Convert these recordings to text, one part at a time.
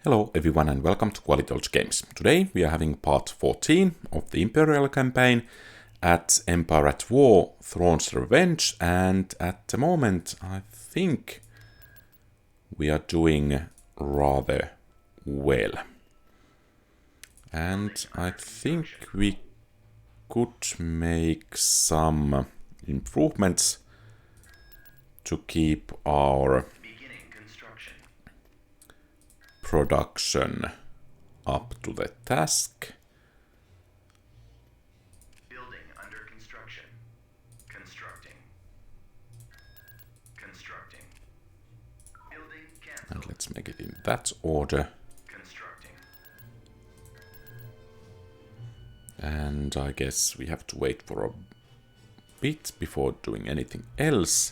Hello everyone and welcome to QualityOldGames. Today we are having part 14 of the Imperial campaign at Empire at War, Thrawn's Revenge, and at the moment I think we are doing rather well. And I think we could make some improvements to keep our production up to the task. Building under construction. Constructing. Constructing. Building cancelled. And let's make it in that order. Constructing. And I guess we have to wait for a bit before doing anything else.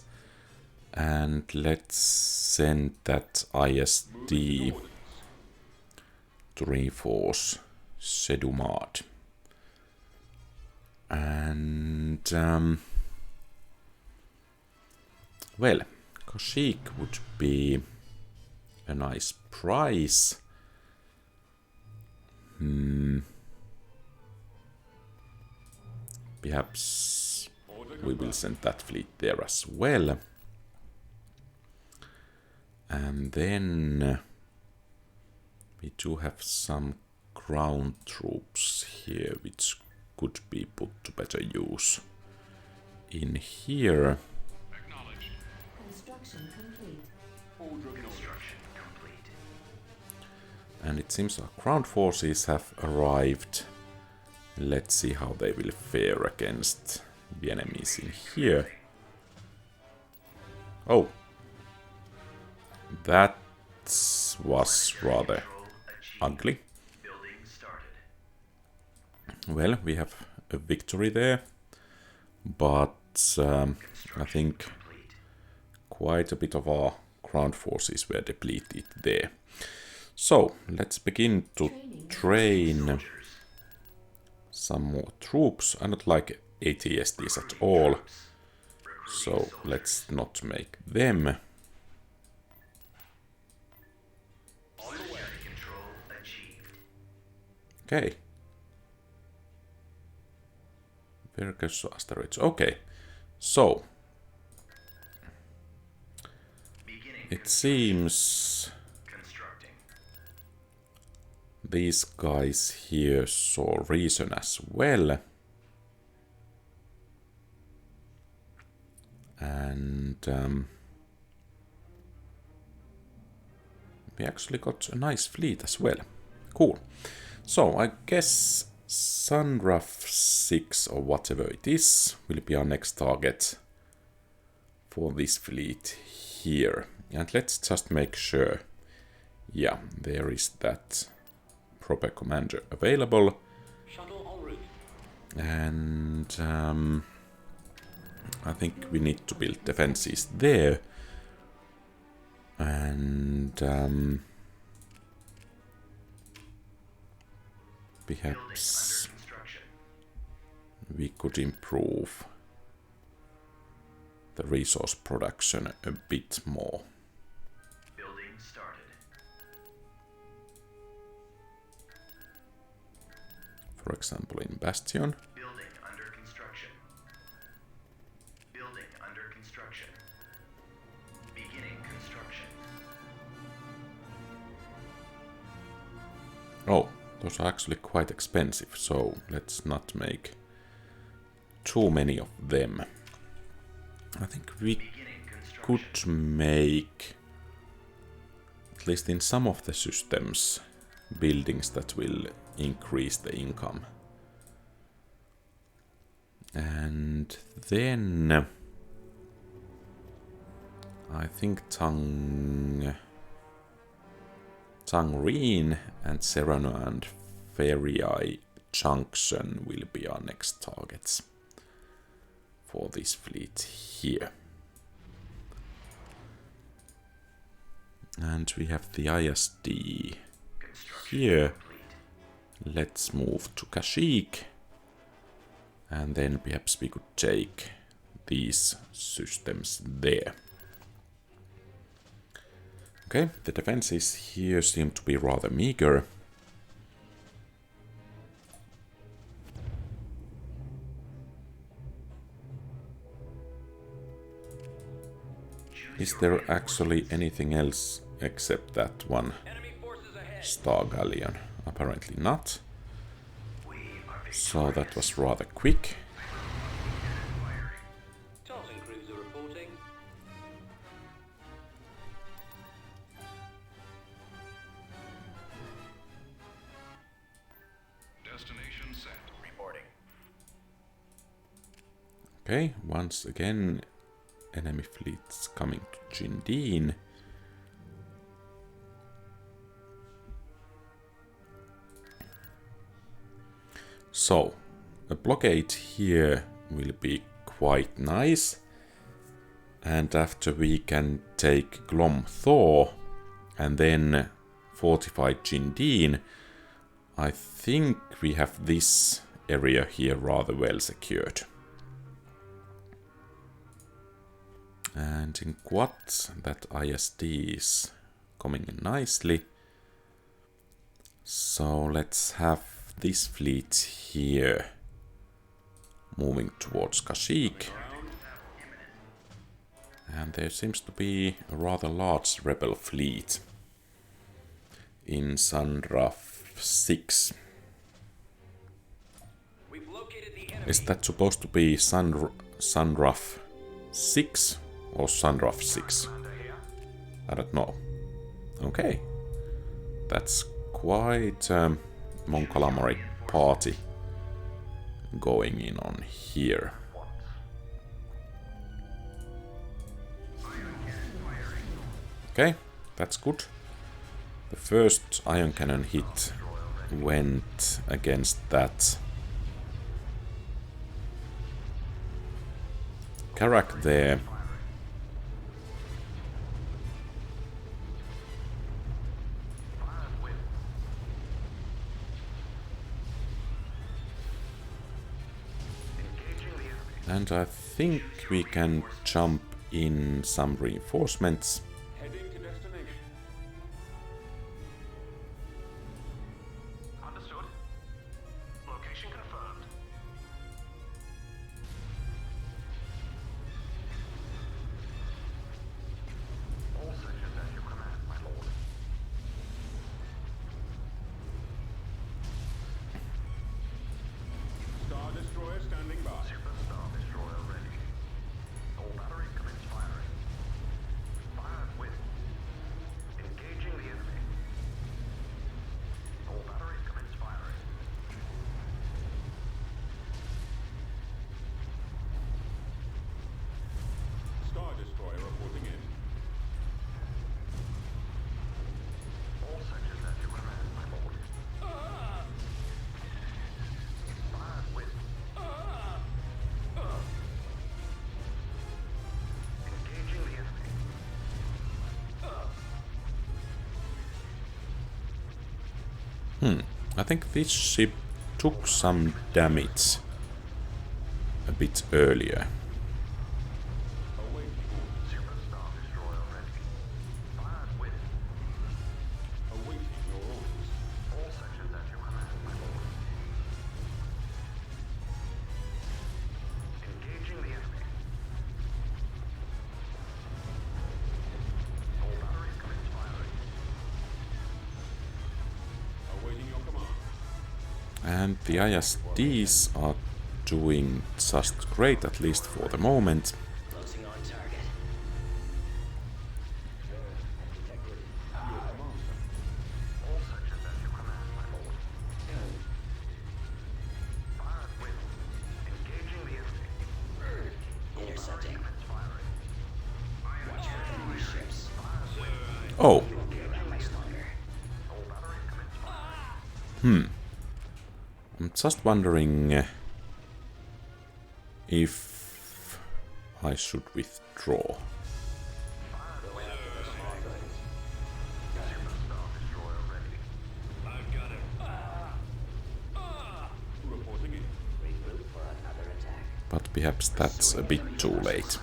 And let's send that ISD to reinforce Sedumad. And well, Kashyyyk would be a nice prize. Perhaps we will send that fleet there as well. And then we do have some ground troops here which could be put to better use. In here. Construction complete. Construction complete. And it seems our ground forces have arrived. Let's see how they will fare against the enemies in here. Oh. That was rather ugly. Building started. Well, we have a victory there, but I think quite a bit of our ground forces were depleted there. So, let's begin to train some more troops. I don't like ATSTs at all, so let's not make them. Okay. Virgus asteroids. Okay. So. It seems these guys here saw reason as well. And we actually got a nice fleet as well. Cool. So, I guess Sunruff 6 or whatever it is will be our next target for this fleet here. And let's just make sure, yeah, there is that proper commander available. And I think we need to build defenses there. And perhaps we could improve the resource production a bit more. Building started. For example, in Bastion. Building under construction. Building under construction. Beginning construction. Oh. Those are actually quite expensive, so let's not make too many of them. I think we could make, at least in some of the systems, buildings that will increase the income. And then I think Tangreen and Serrano and Ferii Junction will be our next targets for this fleet here. And we have the ISD here. Let's move to Kashyyyk. And then perhaps we could take these systems there. Okay, the defenses here seem to be rather meager. Is there actually anything else except that one Star Galleon? Apparently not. So that was rather quick. Destination set. Reporting. Okay, once again, enemy fleets coming to Jindeen. So, a blockade here will be quite nice. And after we can take Glom Thor and then fortify Jindeen, I think we have this area here rather well secured. And in Quat, that ISD is coming in nicely. So let's have this fleet here moving towards Kashyyyk. And there seems to be a rather large rebel fleet in Sunraf 6. Is that supposed to be Sunraf 6 or Sunraf 6? I don't know. Okay. That's quite Mon Calamari party going in on here. Okay, that's good. The first ion cannon hit went against that Karak there. And I think we can jump in some reinforcements. Heading to destination. Understood. Location confirmed. All sections at your command, my lord. Star Destroyer standing by. Super Star Destroyer ready. All batteries commence firing. Fire at will. Engaging the enemy. All batteries commence firing. Star Destroyer reporting in. All sections at your command, my lord. Fire at will. Engaging the enemy. I think this ship took some damage a bit earlier. Awaiting orders. Super Star Destroyer ready. Fire at will. Awaiting your orders. All sections at your command, my lord. Engaging the enemy. All batteries commence firing. Awaiting your command. And the ISDs are doing just great, at least for the moment. Closing on target. All sections at your command, my lord. Fire at will. Engaging the enemy. Intercepting. Commence firing. Watch for enemy ships. Oh, Around my stronger. All batteries commence firing. I'm just wondering if I should withdraw. Super Star Destroyer ready. Reporting in. Regroup for another attack. But perhaps that's a bit too late.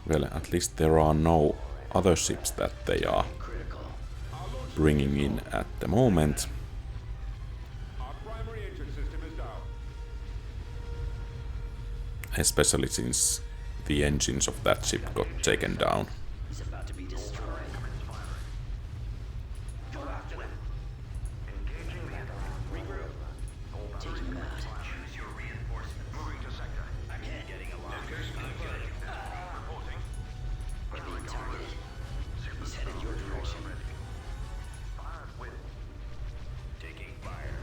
Well, at least there are no other ships that they are Critical. bringing in at the moment. Our primary engine system is down. Especially since the engines of that ship got taken down. He's about to be destroyed. Go after them. Engaging the enemy. Regroup. Taking him out. Use your reinforcements. Moving to sector. I'm getting along. Reporting. We're being targeted. He's headed your direction. Fire at will. Taking fire.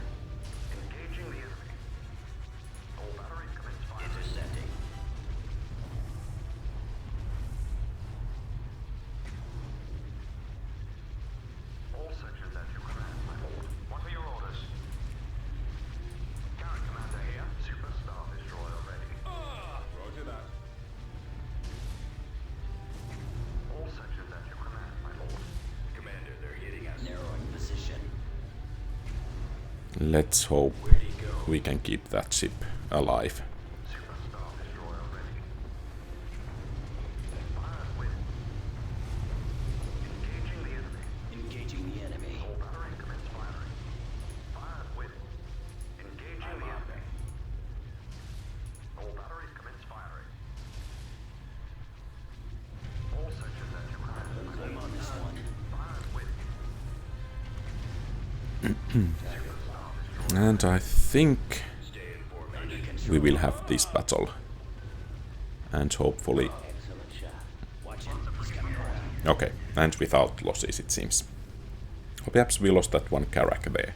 Engaging the enemy. All batteries commence fire. Intercepting. All sections at your command, my lord. What are your orders? Current commander here. Super Star Destroyer ready. Roger that. All sections at your command, my lord. Commander, they're hitting us. Narrowing position. Let's hope Where'd he go? we can keep that ship alive. Super Star Destroyer ready. Fire at will. Engaging the enemy. Engaging the enemy. All batteries commence firing. Fire at will. Engaging the enemy. All batteries commence firing. All sections at your command. Claim on this one. Fire at will. And I think Stay in formation. Under control. we will have this battle. And hopefully... Excellent shot. Watch him. He's coming around. Okay, and without losses it seems. Or perhaps we lost that one Karak there.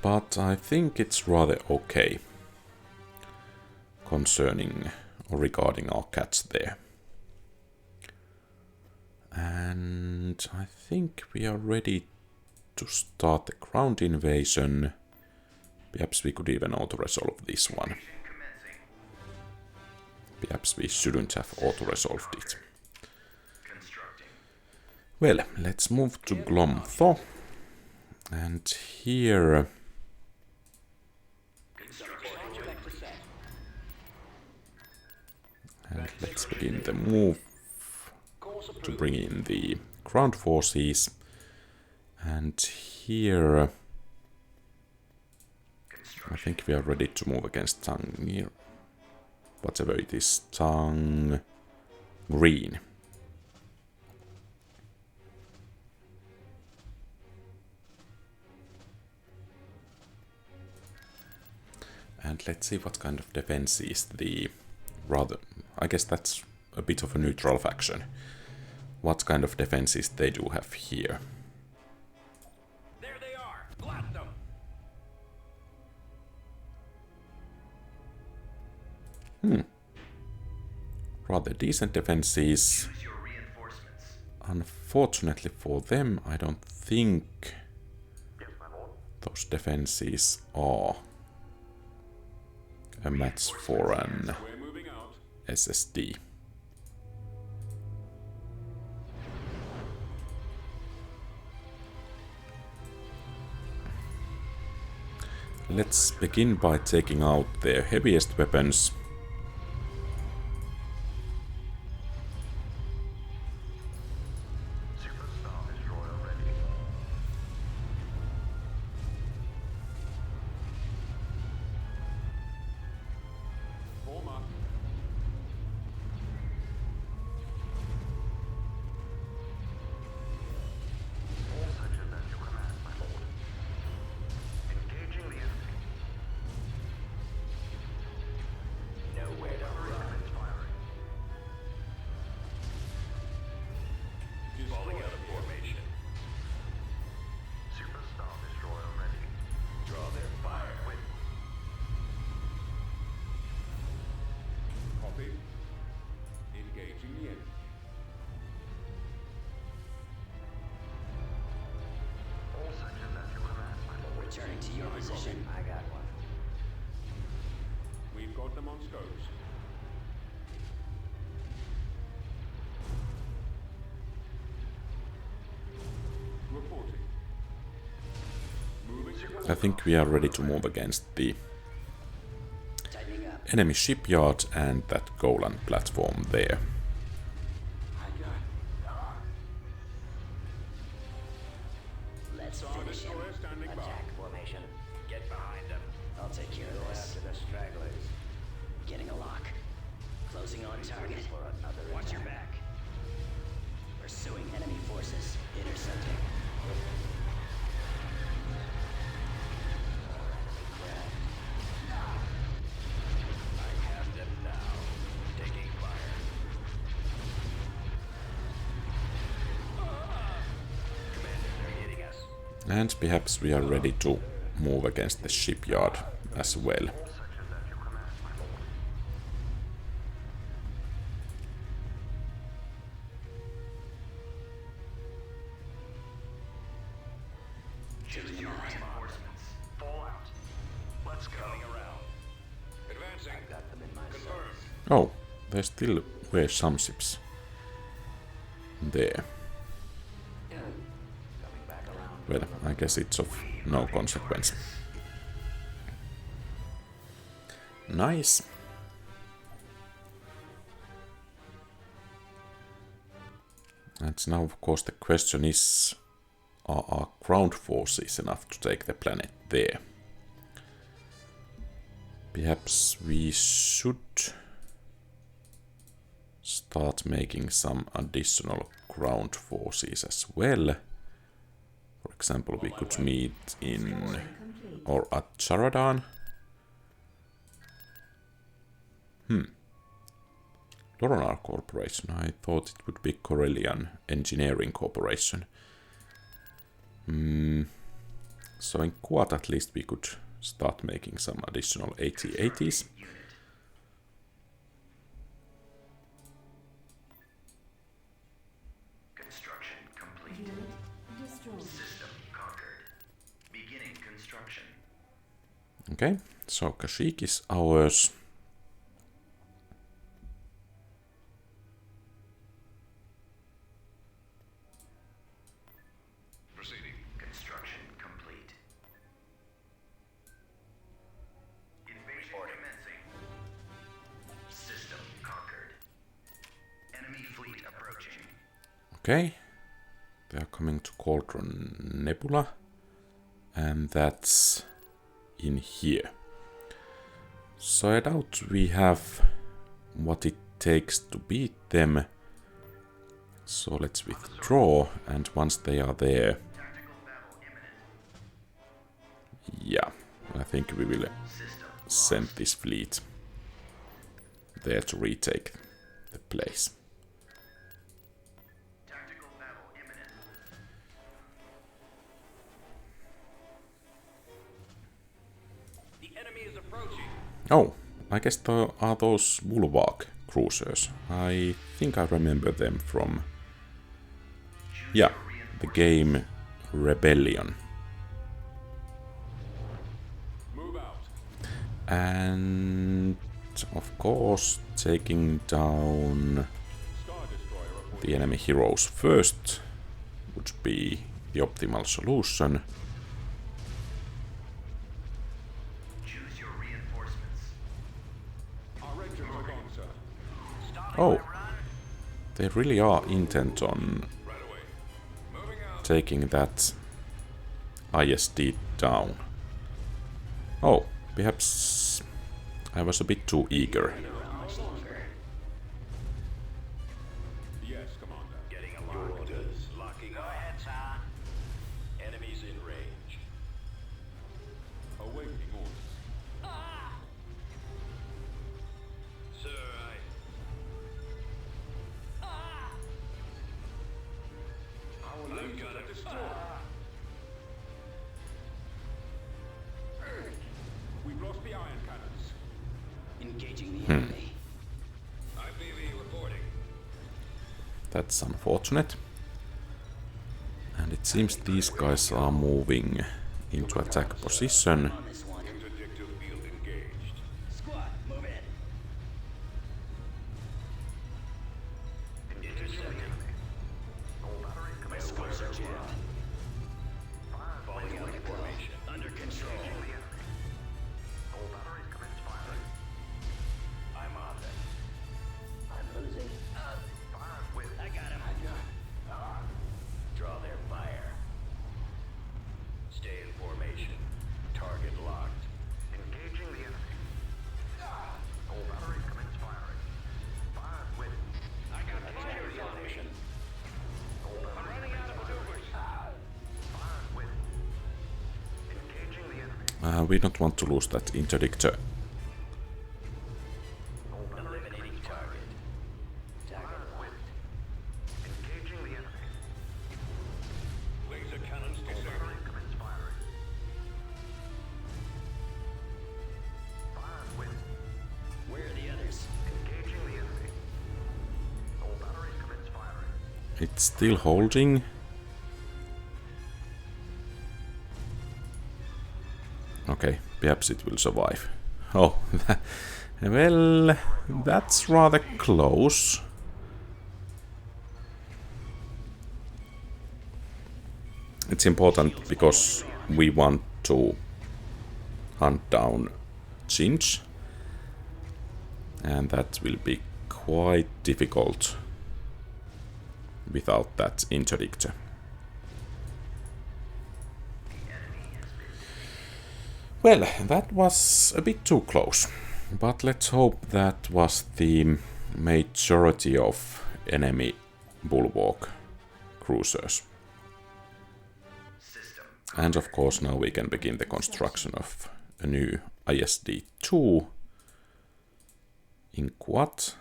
But I think it's rather okay. Concerning or regarding our cats there. And I think we are ready to start the ground invasion. Perhaps we could even auto-resolve this one. Commencing. Perhaps we shouldn't have auto-resolved it. Constructing. Well, let's move to Glomtho. And here... And let's begin the move to bring in the ground forces. And here... I think we are ready to move against Tang here. Whatever it is, Tang Green. And let's see what kind of defense is the rather... I guess that's a bit of a neutral faction. What kind of defenses they do have here. There they are. Blast them. Rather decent defenses. Use your reinforcements. Unfortunately for them, I don't think Yes, my lord. those defenses are a match for an We're moving out. SSD. Let's begin by taking out their heaviest weapons. Super Star Destroyer ready. Form up. All sections at your command, my lord. Engaging the enemy. Nowhere to run. Commence firing. Falling out of formation. Super Star Destroyer ready. Draw their fire. Win. Copy. Engaging the enemy. All sections at your command, my lord. Returning to your position. I got one. We've got them on scopes. Reporting. Moving to I think we are ready to move against the enemy shipyard and that Golan platform there. Let's finish him. Destroyer standing by. Attack formation. Get behind him. I'll take care of this. After the stragglers. Getting a lock. Closing on target. For another Watch your back. Pursuing enemy forces. Intercepting. I have them now. Taking fire. Commander, they're hitting us. And perhaps we are ready to move against the shipyard as well. All sections at your command, my lord. Choose your Reinforcements. Fall out. Let's go. Coming around. Advancing. I've got them in my confirmed. Oh, there still were some ships there. Coming back around. Well, I guess it's of no consequence. Nice. And now, of course, the question is, are our ground forces enough to take the planet there? Perhaps we should start making some additional ground forces as well. For example, we could meet in or at Charadan. Loronar Corporation. I thought it would be Corellian Engineering Corporation. So in Quad at least we could start making some additional AT-ATs. Construction complete. System conquered. Beginning construction. Okay, so Kashyyyk is ours. Proceeding. Construction complete. Invasion commencing. System conquered. Enemy fleet approaching. Okay, they are coming to Cauldron Nebula, and that's in here. So I doubt we have what it takes to beat them. So let's withdraw, and once they are there, Tactical battle imminent. yeah, I think we will System send this fleet there to retake the place. Tactical battle imminent. The enemy is approaching. Oh, I guess are those Bulwark cruisers. I think I remember them from, yeah, the game Rebellion. Move out. And of course, taking down Star Destroyer appointed. the enemy heroes first would be the optimal solution. Choose your reinforcements. Our engines are gone, sir. Oh, they really are intent on Right away. Moving out. taking that ISD down. Oh, perhaps I was a bit too eager. Much longer. Yes, Commander. Getting a lock. Orders. Locking on. Go ahead, Thrawn. Enemies in range. Awaiting orders. Sir, Our lasers got are him. destroyed. We've lost the iron cannons. Engaging the enemy. IPV reporting. That's unfortunate. And it seems these guys are moving into attack position. On this one. Interdictive field engaged. Squad, move in. Intercepting. All batteries command. Scopes are jammed. Falling out of formation. Under control. All batteries commence firing. We don't want to lose that interdictor. Eliminating target. Target locked. Engaging the enemy. Laser cannons disabled. Commence firing. Fire at will. Where are the others? Engaging the enemy. All batteries commence firing. It's still holding. Okay, perhaps it will survive. Oh, well, that's rather close. It's important because we want to hunt down Jinch, and that will be quite difficult without that interdictor. Well, that was a bit too close, but let's hope that was the majority of enemy bulwark cruisers. And of course now we can begin the construction of a new ISD-2 in Quad.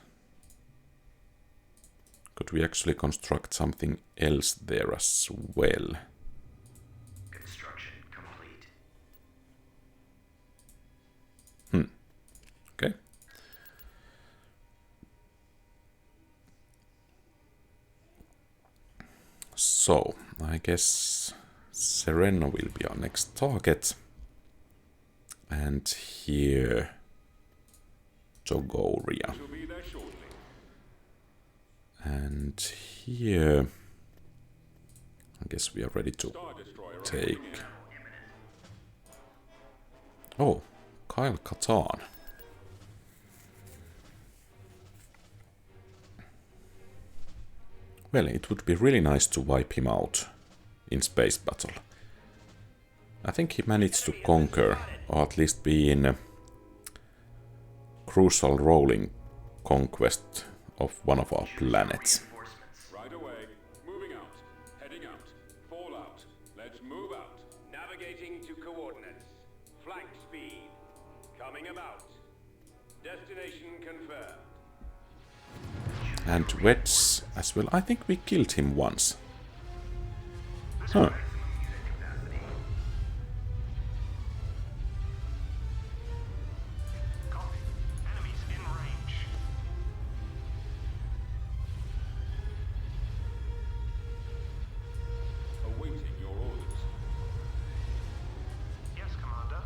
Could we actually construct something else there as well? Construction complete. Okay. So, I guess Sereno will be our next target. And here, Togoria. Will be there shortly. And here, I guess we are ready to Star Destroyer take... Oh, Kyle Katarn. Well, it would be really nice to wipe him out in space battle. I think he managed to conquer, or at least be in a crucial role in conquest of one of our planets. Right away. Moving out. Heading out. Fall out. Let's move out. Navigating to coordinates. Flank speed. Coming about. Destination confirmed. And Wedge as well. I think we killed him once. Huh. Copy. Enemies in range. Awaiting your orders. Yes, Commander.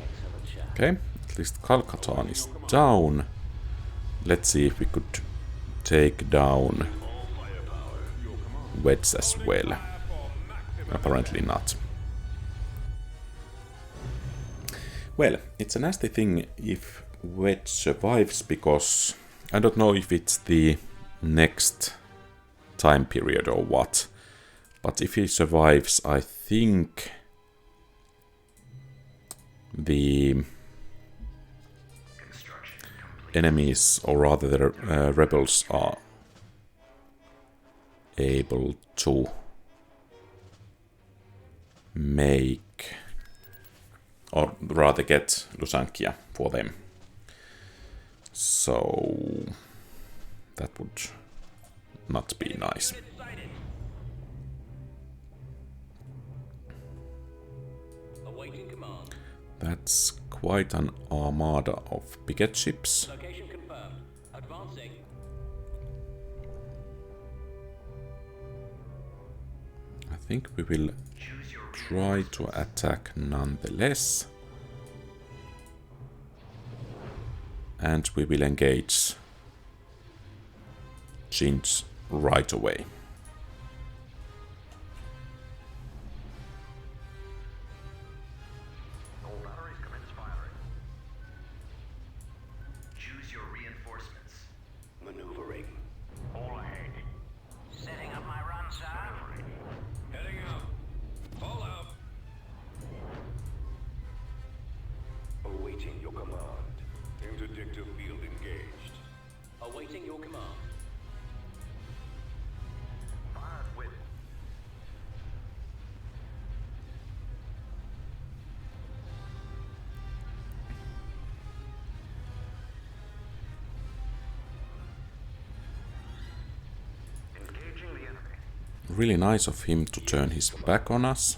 Excellent shot. Okay, at least Kyle Katarn is down. Let's see if we could take down Wedge as well. Apparently not. Well, it's a nasty thing if Wedge survives, because I don't know if it's the next time period or what, but if he survives, I think the enemies, or rather the rebels, are able to make, or rather get Lusankia for them. So that would not be nice. Awaiting command. That's quite an armada of picket ships. Location confirmed. Advancing. I think we will try to attack nonetheless. And we will engage Jinch right away. All batteries commence firing. Choose your reinforcements. Maneuvering. All ahead. Setting up my run, sir. Heading out. Fall out. Awaiting your command. Interdictor field engaged. Awaiting your command. Fire at will. really nice of him to turn his back on us.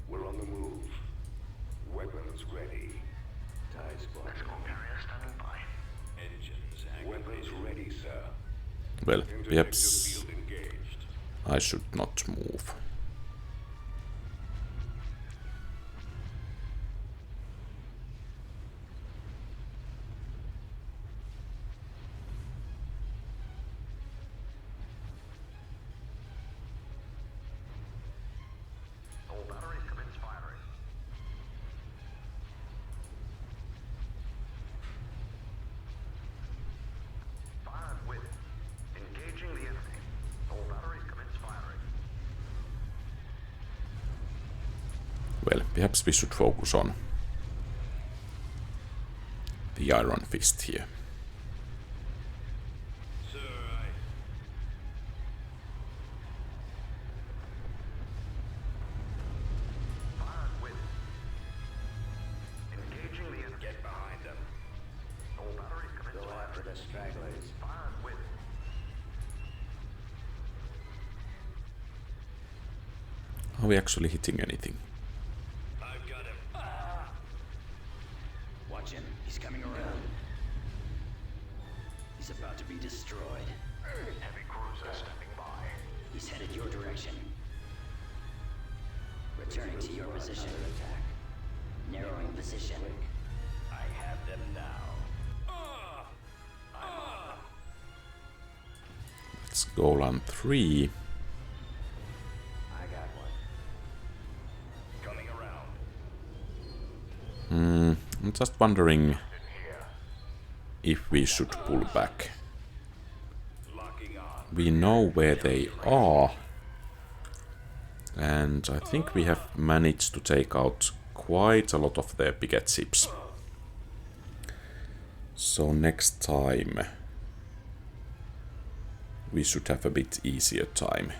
We're on the move. Weapons ready. Ties blocked. Carrier standing by. Engines activated. Weapons ready, sir. Well, Interceptor perhaps field engaged. I should not move. All batteries commence firing. Fire at width. Engaging the enemy. All batteries commence firing. Well, perhaps we should focus on the Iron Fist here. Sir, Fire at width. Engaging the enemy. get behind them. All batteries commence Go after firing. the stragglers. Fire at width. Are we actually hitting anything? I've got him. Watch him. He's coming around. He's about to be destroyed. Heavy cruiser standing by. He's headed your direction. Returning to your position. Attack. Narrowing position. I have them now. Let's go on 3. I got one. Coming around. I'm just wondering if we should pull back. Locking on. We know where they are. And I think we have managed to take out quite a lot of their bigger ships. So next time we should have a bit easier time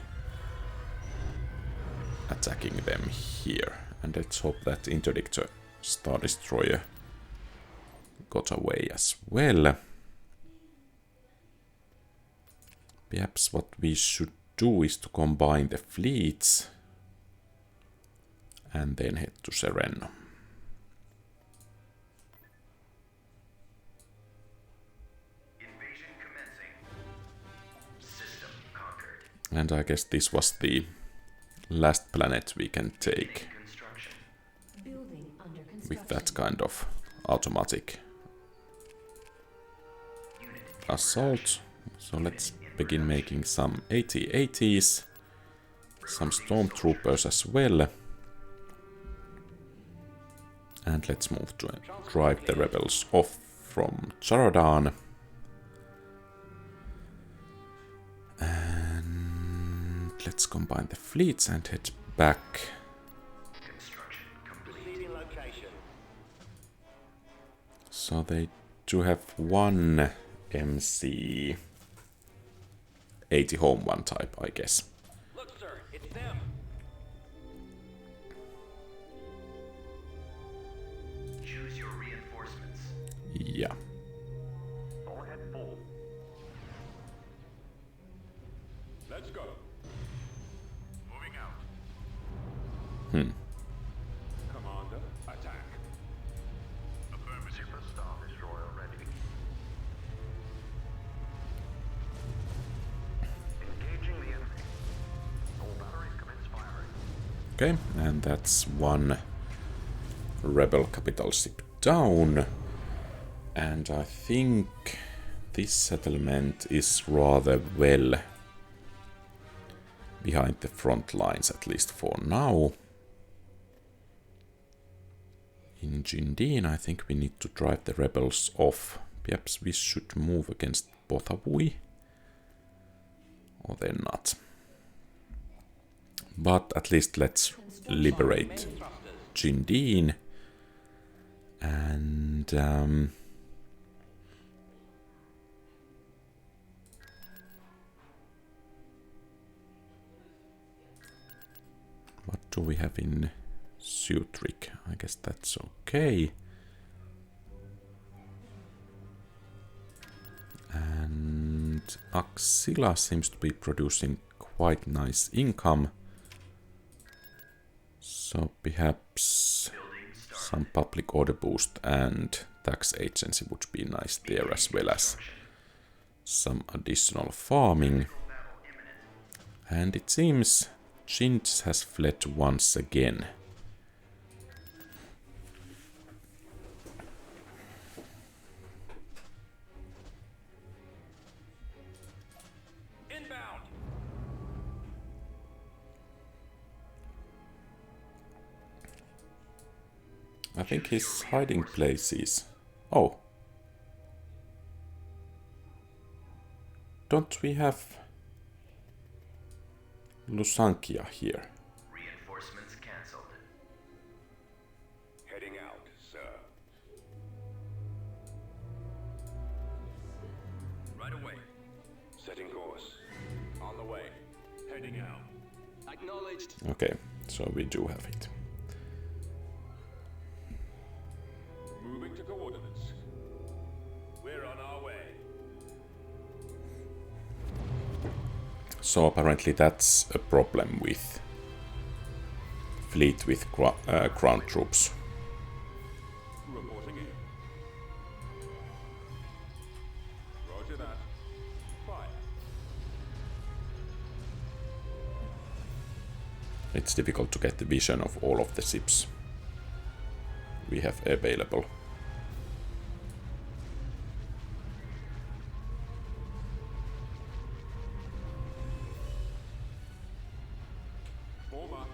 attacking them here. And let's hope that Interdictor Star Destroyer got away as well. Perhaps what we should do is to combine the fleets and then head to Sereno. Invasion commencing. System conquered. And I guess this was the last planet we can take Construction. Building under construction. with that kind of automatic assault. So let's begin making some AT-ATs, some stormtroopers as well. And let's move to drive the rebels off from Charadan. And let's combine the fleets and head back. Construction complete. Leading location. So they do have one MC 80 home one type, I guess. Look, sir, it's them. Choose your reinforcements. Yeah. All ahead full. Let's go. Moving out. Commander, attack. Affirmative. Super Star Destroyer ready. Engaging the enemy. All batteries commence firing. Okay, and that's one rebel capital ship down. And I think this settlement is rather well behind the front lines, at least for now. In Jindin, I think we need to drive the rebels off. Perhaps we should move against Bothavui. Or they're not. But at least let's liberate Jindin. And what do we have in Sutric? I guess that's okay. And Axilla seems to be producing quite nice income. So perhaps some public order boost and tax agency would be nice there, as well as some additional farming. And it seems Chinch has fled once again. Inbound. I think his hiding place is... Oh. Don't we have Lusankia here? Reinforcements cancelled. Heading out, sir. Right away. Setting course. On the way. Heading out. Acknowledged. Okay, so we do have it. Moving to coordinates. We're on our way. So apparently that's a problem with fleet with ground troops. Reporting in. Roger that. Fire. It's difficult to get the vision of all of the ships we have available. Former.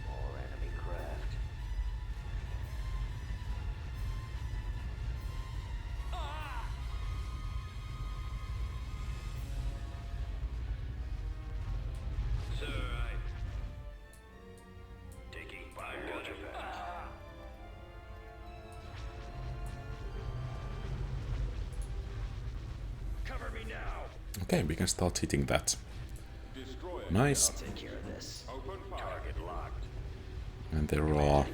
More enemy craft. Sir, I... Taking fire. Roger that. Cover me now. Okay, we can start hitting that. Destroyer. Nice. Take care of this. Open fire. Target locked. And there are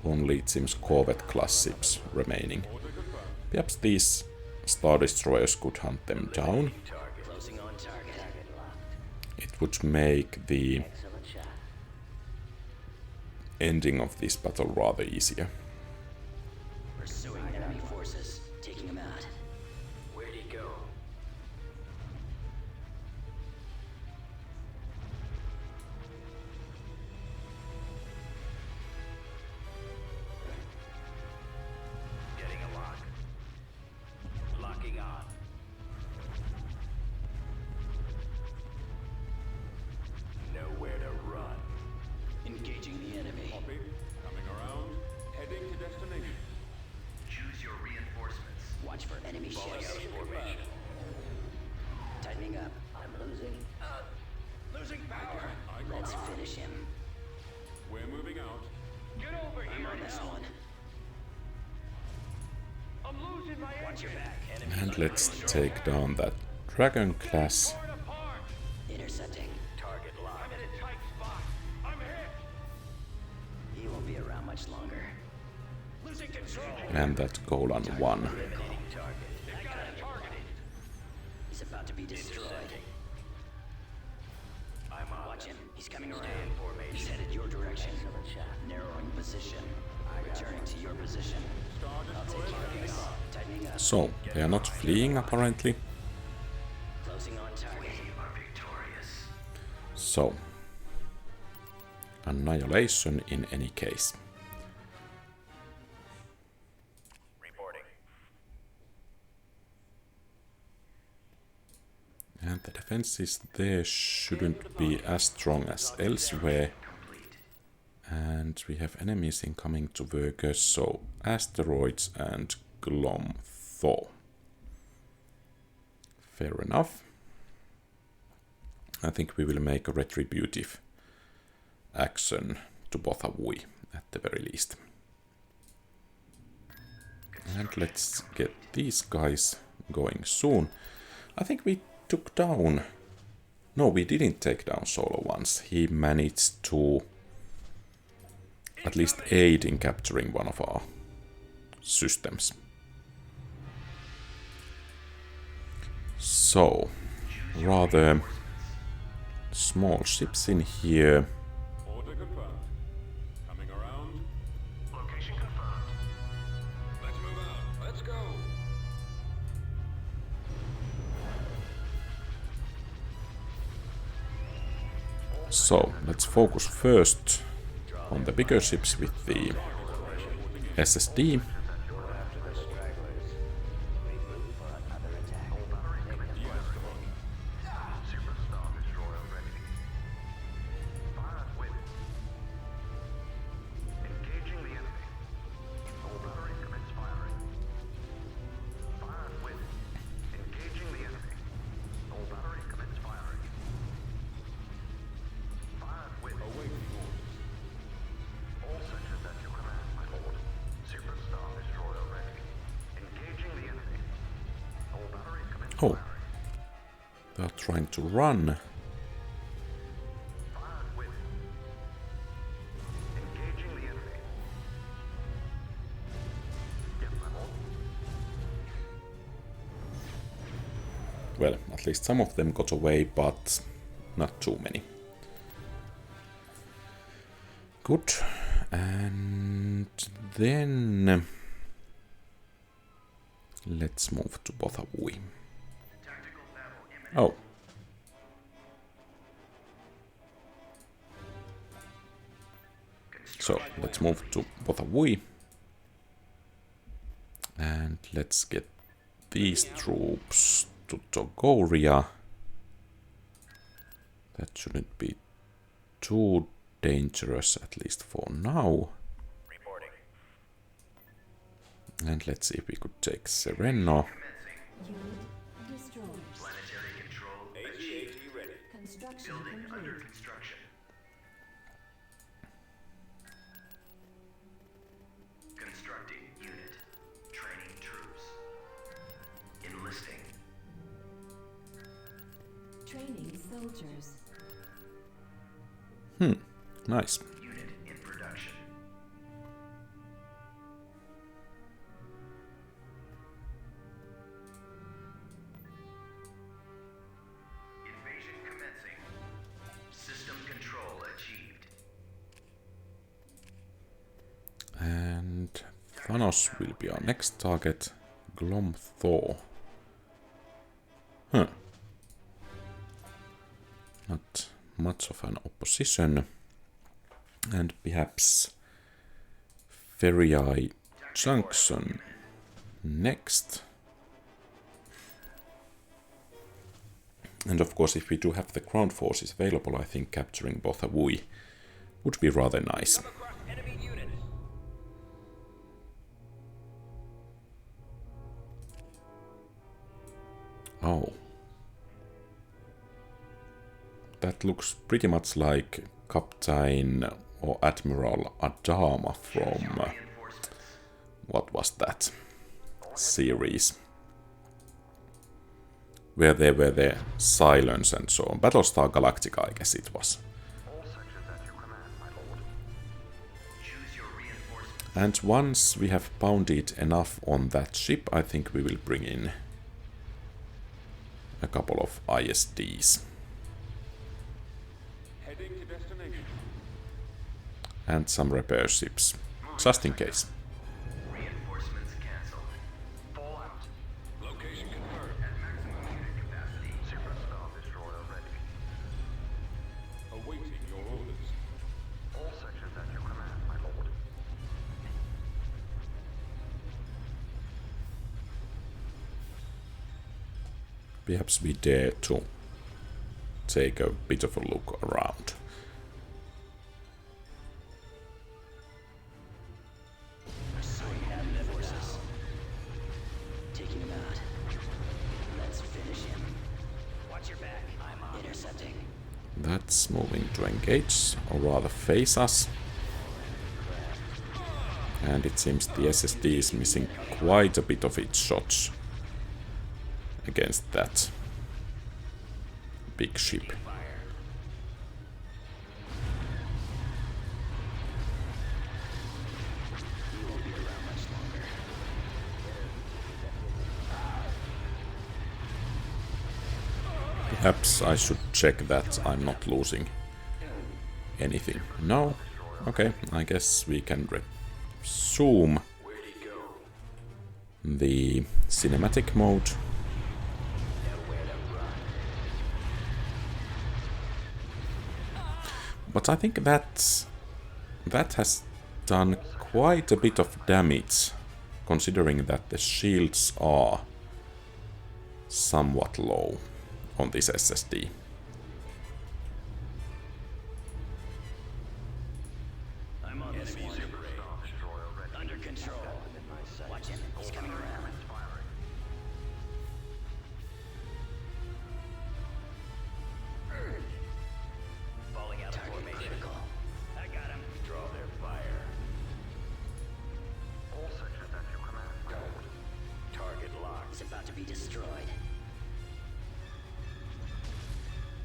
only, it seems, Corvette class ships remaining. Order confirmed. Perhaps these Star Destroyers could hunt them down. Target. Closing on target. Target locked. It would make the Excellent shot. ending of this battle rather easier. Pursuing enemy forces. Taking them out. Where'd he go? Getting a lock. Locking on. Nowhere to run. Engaging the enemy. Copy. Coming around. Heading to destination. Choose your reinforcements. Watch for enemy ships. Out of formation. Tightening up. I'm losing. Losing power. I got Let's it. finish him. We're moving out. Get over I'm here on this now. one. I'm losing my Watch your back. And let's take down that Dragon class. torn apart. Intercepting. Target locked. I'm in a tight spot. I'm hit. He won't be around much longer. Losing control. And that Golan 1. Target. They got it targeted. He's about to be destroyed. I'm on. Watch him. He's coming around. He's headed your direction. Narrowing position. Returning to your position. I'll take care of this. Tightening up. So, they are not fleeing apparently. Closing on target. Are victorious. So, annihilation in any case. Reporting. And the defenses there shouldn't be as strong as elsewhere. And we have enemies incoming to workers, so asteroids and Glom Thaw. Fair enough. I think we will make a retributive action to Bothavui at the very least. And let's get these guys going soon. I think we took down... No, we didn't take down Solo once. He managed to at least aid in capturing one of our systems. So, rather small ships in here. Order confirmed. Coming around. Location confirmed. Let's move out. Let's go. So, let's focus first on the bigger ships with the SSD. Superstar destroyer ready. Fire at will. Engaging the enemy. All batteries commence firing. Fire at will. Engaging the enemy. All batteries commence firing. Fire at will. Awaiting orders. All sectors at your command, my lord. Superstar destroyer ready. Engaging the enemy. All batteries commence Oh, firing. they are trying to run. Fire at will. Engaging the enemy. Yes, my lord. Well, at least some of them got away, but not too many. Good. And then let's move to Bothavui. Oh. So let's move to Bothavui. And let's get these troops to Togoria. That shouldn't be too dangerous, at least for now. And let's see if we could take Sereno. Unit destroyed. Planetary control AT-AT ready. Construction building under complete. construction. Constructing unit. Training troops. Enlisting. Training soldiers. Nice. Unit in production. Invasion commencing. System control achieved. And Thanos will be our next target. Glomthor. Huh. Not much of an opposition. And perhaps Ferii Junction next. And of course, if we do have the ground forces available, I think capturing Bothavui would be rather nice. Come across enemy units. Oh. That looks pretty much like Captain or Admiral Adama from what was that series? Where there were the Silence and so on. Battlestar Galactica, I guess it was. All sectors at your command, my lord. Choose your reinforcements. And once we have pounded enough on that ship, I think we will bring in a couple of ISDs. Heading to destination. And some repair ships, just in case. Reinforcements cancelled. Fallout. Location confirmed. At maximum unit capacity. Superstar destroyer ready. Awaiting your orders. All sectors at your command, my lord. Perhaps we dare to take a bit of a look around. So we have the forces. Taking him out. Let's finish him. Watch your back. I'm on. Intercepting. That's moving to engage, or rather face us. And it seems the SSD is missing quite a bit of its shots against that big ship. Perhaps I should check that I'm not losing anything. No? Okay, I guess we can resume the cinematic mode. But I think that has done quite a bit of damage, considering that the shields are somewhat low on this SSD. I'm on this one. Under control. Watch him. He's coming around. Falling out of formation. I got him. Draw their fire. All sections at your command. Target locked. Is about to be destroyed.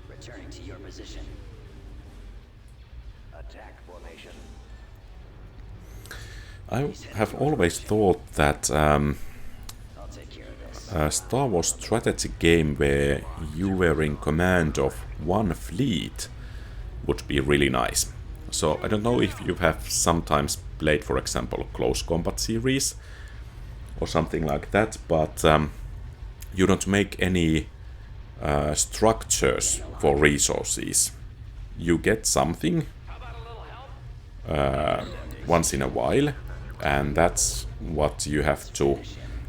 Returning to your position. Attack formation. I have always thought that I'll take care of this. a Star Wars strategy game where you were in command of one fleet would be really nice. So I don't know if you have sometimes played, for example, Close Combat series or something like that, but you don't make any structures for resources. You get something once in a while, and that's what you have to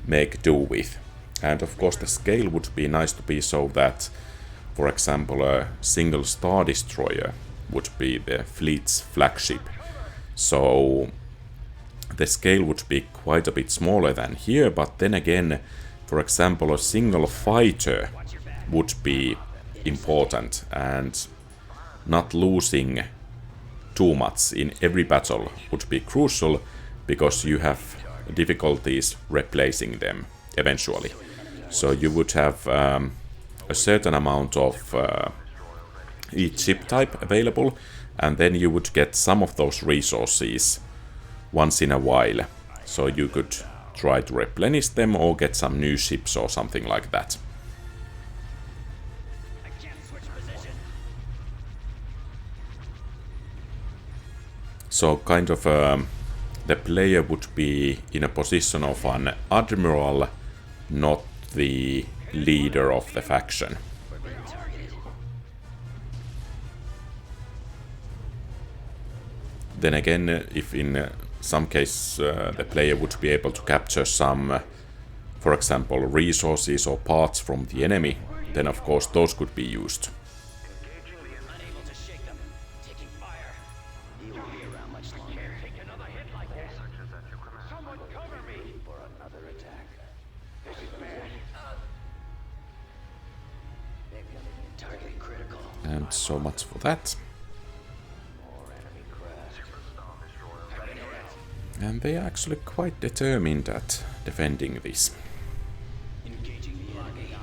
make do with. And of course the scale would be nice to be so that, for example, a single Star Destroyer would be the fleet's flagship. So the scale would be quite a bit smaller than here, but then again, for example, a single fighter would be important, and not losing too much in every battle would be crucial, because you have difficulties replacing them eventually. So you would have a certain amount of each ship type available, and then you would get some of those resources once in a while. So you could try to replenish them or get some new ships or something like that. I can't switch position. So kind of the player would be in a position of an admiral, not the leader of the faction. We're being targeted. Then again, if in some case the player would be able to capture some, for example, resources or parts from the enemy, then of course those could be used. Unable to shake them. Taking fire. He won't be around much longer. Take another hit like that. Sections at your command. Someone cover me. For another attack. This is bad. Maybe I'm target critical. And so much for that. More enemy craft. And they are actually quite determined at defending this. Engaging the enemy.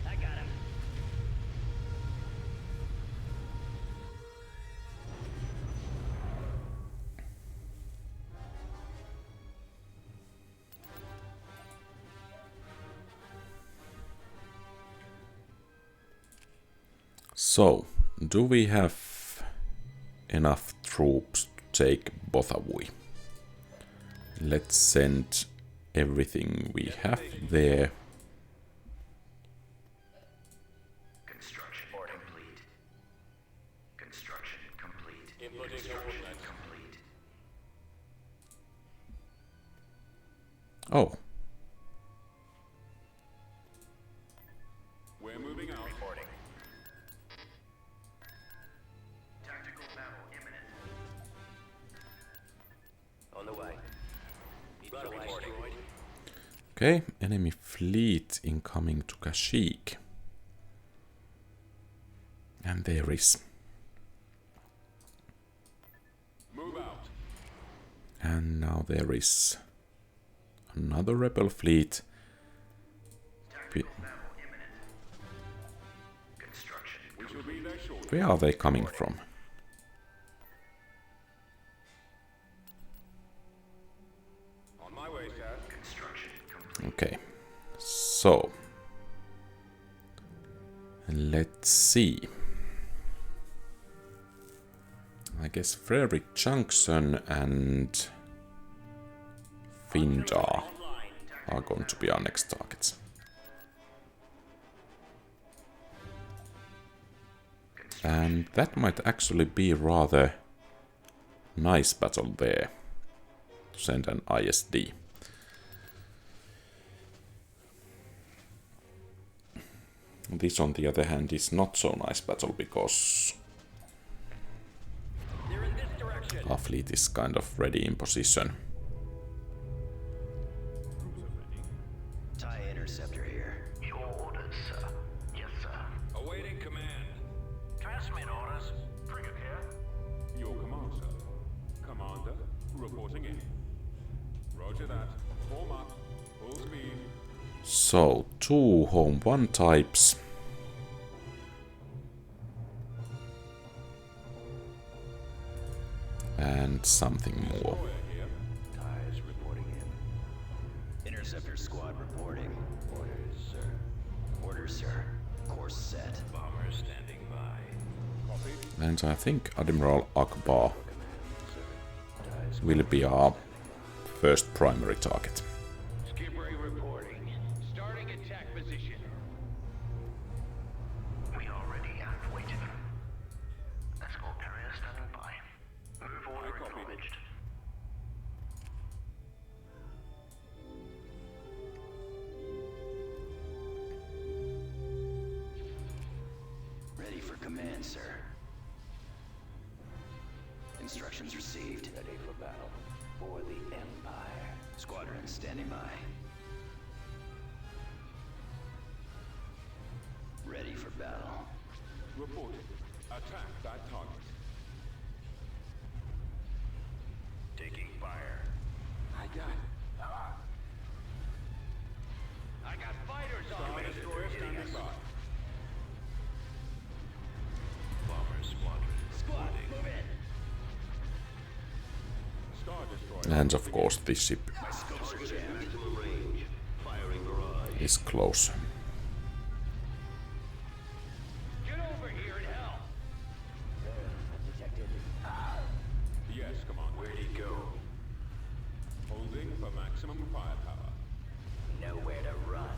I got him. So, do we have enough troops to take Bothavui? Let's send everything we have there. Construction complete. Construction complete. Inputting coordinates. Complete. Oh, We're moving out. Reporting. Tactical battle imminent. On the way. Right away. Destroyed. okay. Enemy fleet incoming to Kashyyyk. And there is. Move out. And now there is another rebel fleet. Pe- Construction. We shall be there shortly. Where are they coming from? On my way, sir. Construction complete. Okay, so Let's see. I guess Frederick Junction and Findar are going to be our next targets. And that might actually be rather nice battle there to send an ISD. This, on the other hand, is not so nice battle because our fleet is kind of ready in position. TIE interceptor here. Your orders, sir. Yes, sir. Awaiting command. Transmit orders. Frigate here. Your command, sir. Commander, reporting in. Roger that. Form up. Full speed. So, 2 Home 1 types. And something more. TIEs reporting in. Interceptor squad reporting. Orders, sir. Orders, sir. Course set. Bomber standing by. And I think Admiral Akbar will be our first primary target. Skipper reporting. Starting attack position. We are ready and waiting. Escort carrier standing by. Move order acknowledged. Ready for command, sir. Instructions received. Ready for battle. For the Empire. Squadron standing by. Ready for battle. Reporting. Attack that target. Taking fire. I got it. I got fighters Star Destroyer standing by. Bomber squadron. Squad, move in. Star Destroyer. And of course this ship Maximum range. Firing barrage. is close. Get over here and help. Detected. Yes, Commander. Where'd he go? Holding for maximum firepower. Nowhere to run.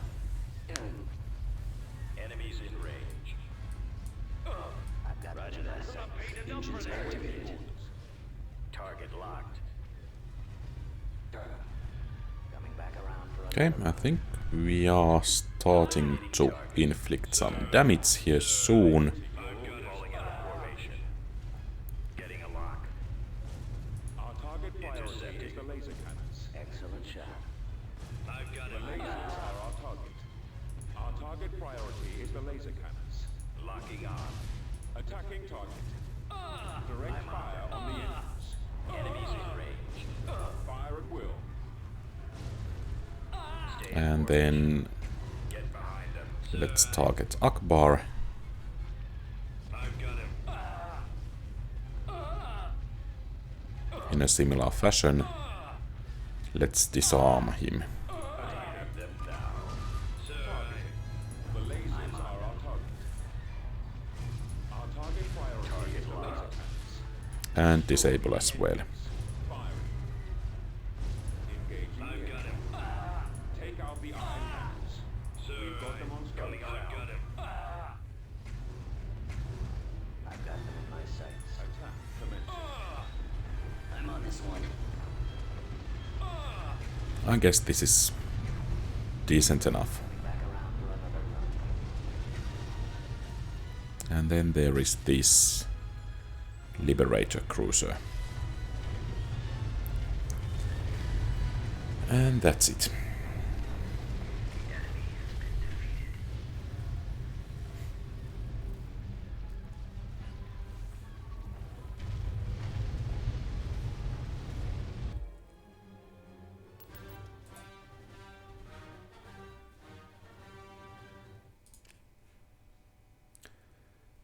Enemies in range. Roger that. Engines activated. Target locked. Coming back around for Okay, I think we are starting to inflict some damage here soon. falling out of formation. Getting a lock. Our target priority is the laser cannons. Excellent shot. I've got The lasers are our target. Our target priority is the laser cannons. Locking on. Attacking target. Direct fire on the enemies. Enemies in range. Fire at will. And then Get behind them. let's target Akbar. I've got him. In a similar fashion. Let's disarm him. The lasers are our target. Our target priority is the laser cannons. And disable as well. Firing. Engaging the enemy. Take out the iron cannons. We've got them on scope. I've got them in my sights. Attack commencing. I'm on this one. I guess this is decent enough. Back around for another run. And then there is this Liberator cruiser. And that's it.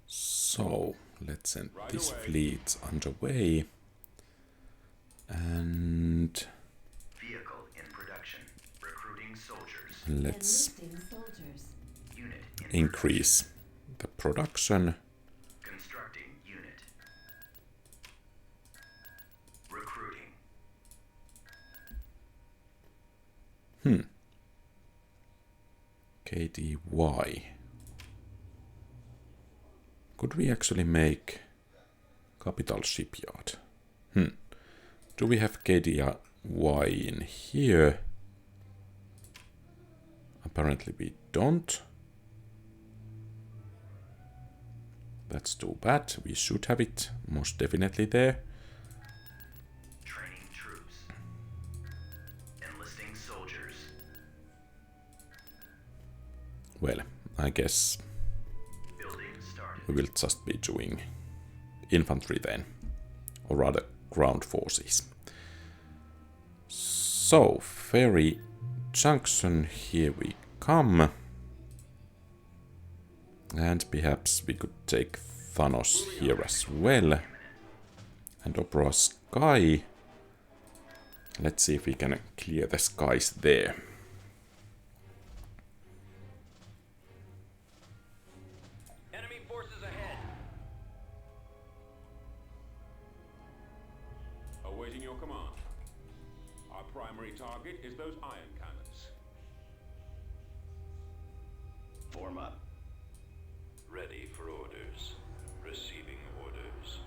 So, let's send this fleet underway. And Vehicle in production. Recruiting soldiers. let's Enlisting soldiers. Unit in increase the production. Constructing unit. Recruiting. KDY. Could we actually make capital shipyard? Do we have KDY in here? Apparently we don't. That's too bad. We should have it most definitely there. Training troops. Enlisting soldiers. Well, I guess Building started. we will just be doing infantry then, or rather ground forces. So, ferry junction, here we come. And perhaps we could take Thanos here as well. And Opera Sky. Let's see if we can clear the skies there. Enemy forces ahead. Awaiting your command. Our primary target is those iron cannons. Form up. Ready for orders. Receiving orders.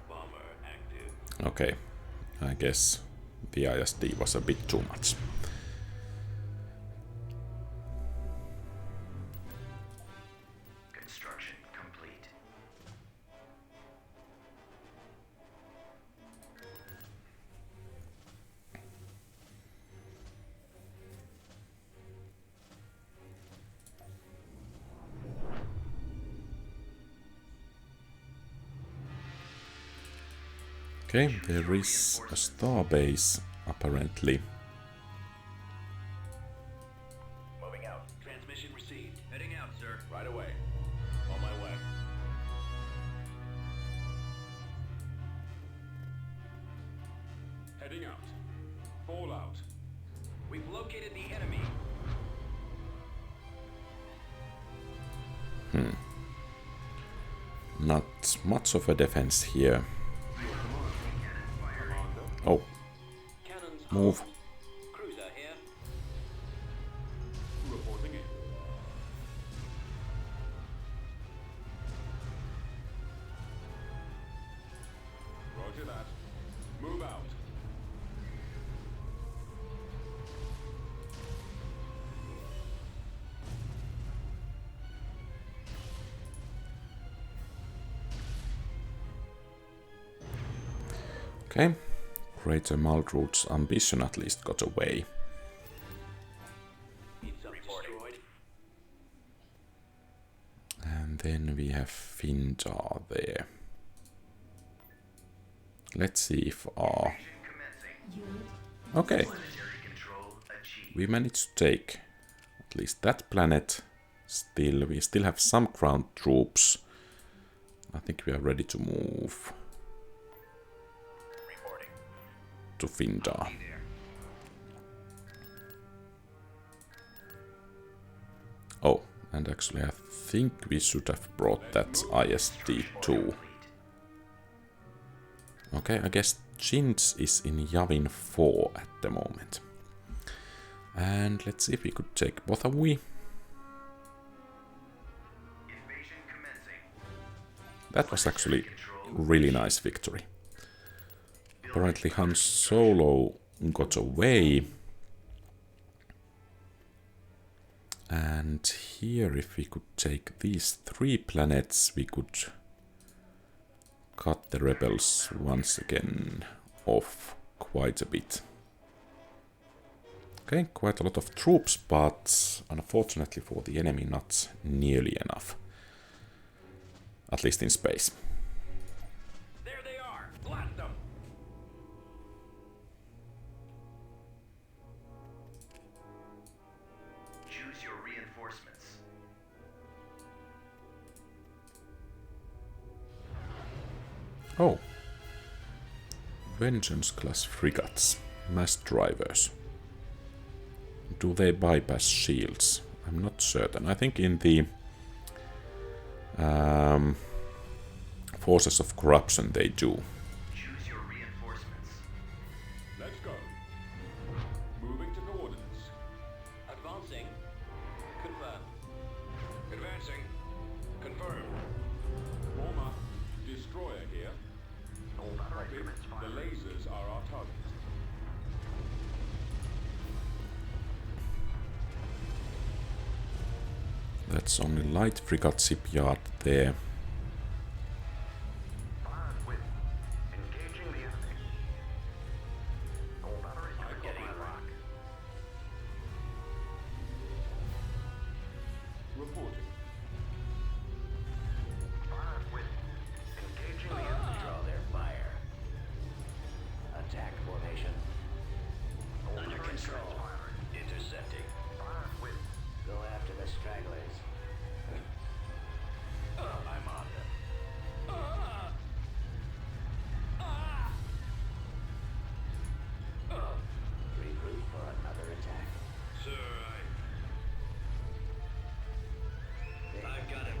Bomber active. Okay, I guess the ISD was a bit too much. Construction complete. Okay, there is a starbase apparently. Moving out. Transmission received. Heading out, sir. Right away. On my way. Heading out. Fall out. We've located the enemy. Not much of a defense here. Oh, Cannons move. armed. Cruiser here. Reporting in. Roger that. Move out. Okay, Greater Maldroot's ambition at least got away. Need some destroyed. And then we have Findar there. Let's see if our... Commencing. Unit Okay, Planetary control achieved. we managed to take at least that planet. Still, we still have some ground troops. I think we are ready to move Reporting. to Findar. There. Oh, and actually I think we should have brought that ISD too. Okay, I guess Jinx is in Yavin 4 at the moment. And let's see if we could take Bothawi. Invasion commencing. That was actually really nice victory. Apparently Han Solo got away. And here, if we could take these 3 planets, we could cut the rebels once again off quite a bit. Okay, quite a lot of troops, but unfortunately for the enemy, not nearly enough. At least in space. There they are. Blast them. Choose your reinforcements. Oh. Vengeance class frigates. Mass drivers. Do they bypass shields? I'm not certain. I think in the Forces of corruption they do. Choose your reinforcements. Let's go. Moving to coordinates. Advancing. Confirmed. Advancing. Confirmed. Former destroyer here. All batteries Copy. commence The firing. lasers are our target. That's only light frigate shipyard there. Fire at will. Engaging the enemy. All batteries I'm getting firing. Reporting. Fire at will. Engaging the enemy. Draw their fire. Attack formation. All Under batteries control. commence firing. Intercepting. Fire at will. Go after the stragglers. I'm on them. Regroup for another attack. Sir, I've got him.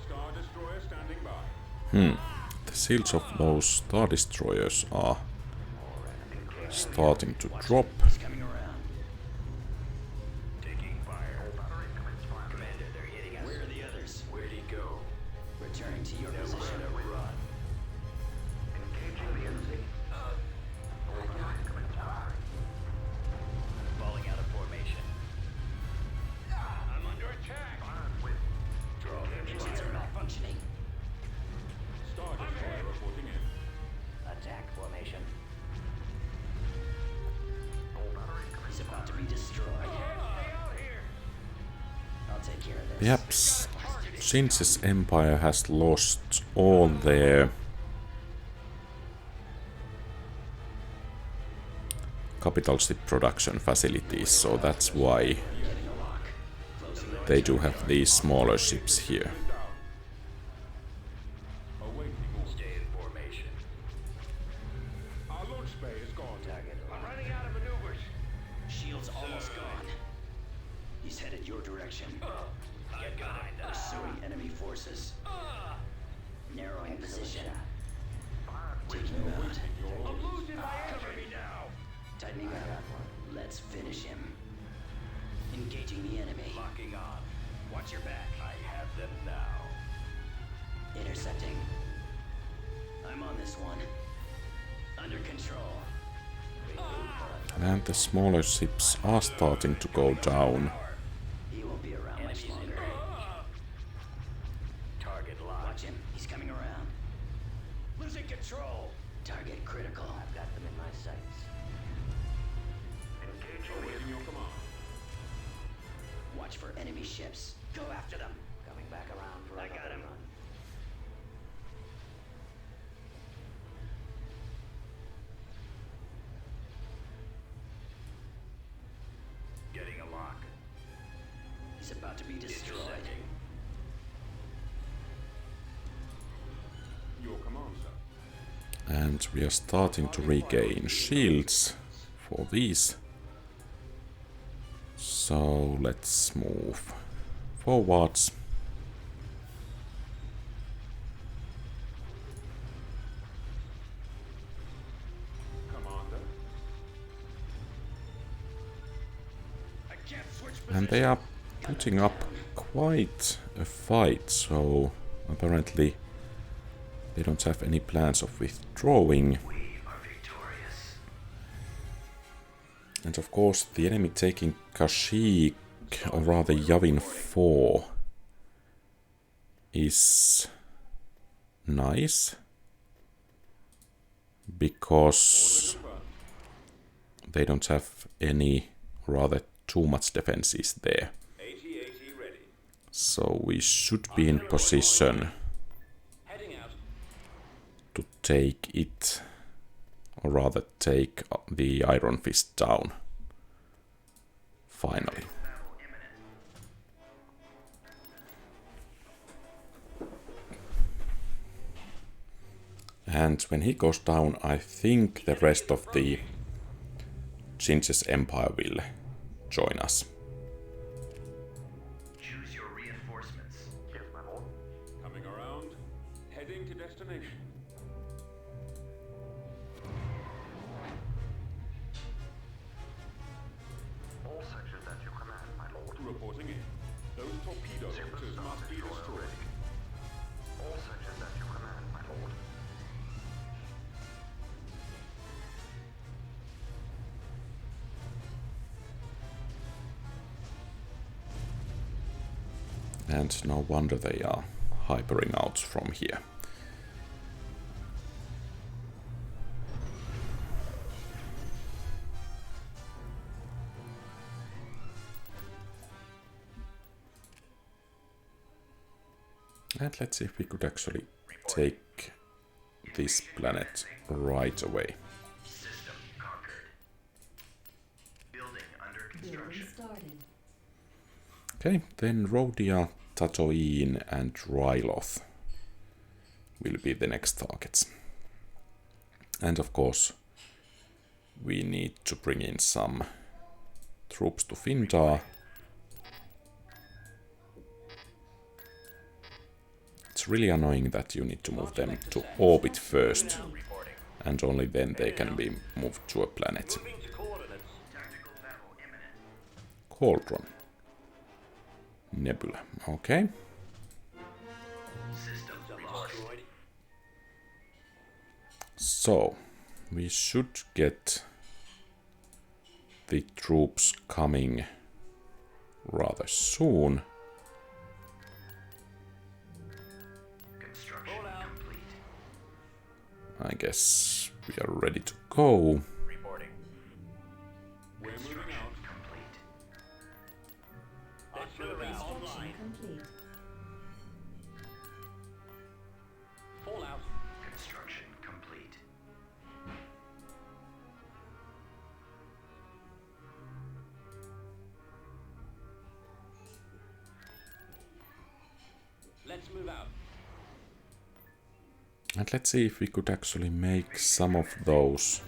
Star Destroyer standing by. The shields of those Star Destroyers are starting to drop. He's coming around. Taking fire. All batteries commence firing. Commander, they're hitting us. Where are the others? Where'd he go? Returning to your position. Run. Engaging the enemy. All batteries commence firing. Falling out of formation. I'm under attack. Fire at will. Draw their engines are malfunctioning. Star Destroyer reporting in. Attack formation. All batteries commence He's about to be destroyed. I'll take care of this. Perhaps Shin's empire has lost all their capital ship production facilities, so that's why they do have these smaller ships here. Awaiting orders. Stay in formation. Our launch bay is gone. Target. I'm running out of maneuvers. Shield's almost gone. He's headed your direction. Get behind us. Pursuing enemy forces. Narrowing position. Taking him out. I'm losing my enemy now. Tightening up. Let's finish him. Engaging the enemy. Locking on. Watch your back. I have them now. Intercepting. I'm on this one. Under control. And the smaller ships are starting to go down. He won't be around much longer. Target locked. Watch him. He's coming around. Losing control. Target critical. I've got them in my sights. Engaging the Awaiting your command. Watch for enemy ships. Go after them. Coming back around for I got him. Run. Getting a lock. He's about to be destroyed. Your command, sir. And we are starting to regain shields for these. So let's move forwards. Commander. I can't switch And they are putting up quite a fight, so apparently they don't have any plans of withdrawing. We are victorious. And of course the enemy taking Kashyyyk, or rather Yavin 4, is nice, because they don't have any, rather too much defenses there. AT-AT ready. So we should be in position Heading out. to take it, or rather take the Iron Fist down. Finally. Battle imminent. And when he goes down, I think the rest of the Shin's empire will join us. Choose your reinforcements. Yes, my lord. Coming around, heading to destination. All sections at your command, my lord. Reporting in. Those torpedo launchers must be destroyed. All sections at your command, my lord. And no wonder they are hypering out from here. And let's see if we could actually take this planet right away. System conquered. Building under construction. Building started. Okay, then Rhodia, Tatooine and Ryloth will be the next targets. And of course, we need to bring in some troops to Findar. It's really annoying that you need to move them to orbit first, and only then they can be moved to a planet. Moving to coordinates. Tactical battle imminent. Cauldron. Nebula. Okay. System Destroyed. So, we should get the troops coming rather soon. construction complete. I guess we are ready to go. Reporting. We're moving out. Complete. Artillery online. Complete. Fallout. Construction complete. Let's move out. And let's see if we could actually make some of those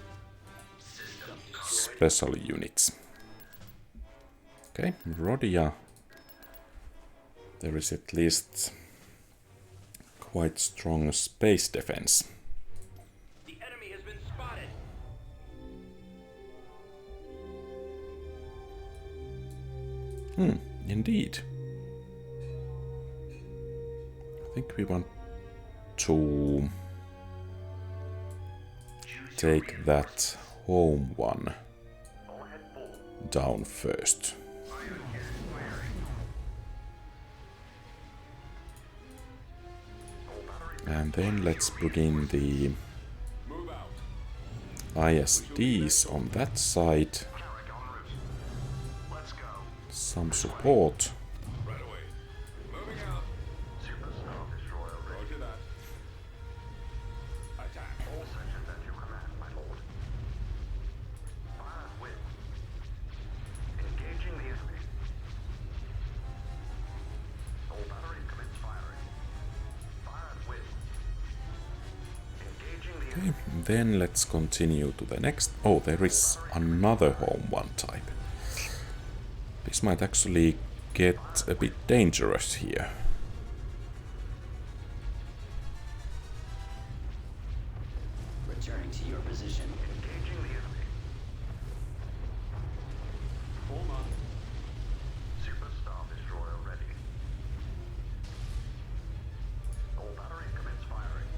special units. Okay, Rhodia. There is at least quite strong space defense. The enemy has been spotted. Indeed. I think we want to take that home one down first. And then let's put in the Move out. ISDs on that side. Carrick en route. Let's go. Some support. Right away. Moving out. Superstar destroyer ready. Roger that. Attack. All sections at your command, my lord. Fire at will. Engaging the enemy. All batteries commence firing. Fire at will. Engaging the enemy. Then let's continue to the next. Oh, there is another home one type. This might actually get a bit dangerous here. Returning to your position. Engaging the enemy. Form up. Superstar destroyer ready. All batteries commence firing.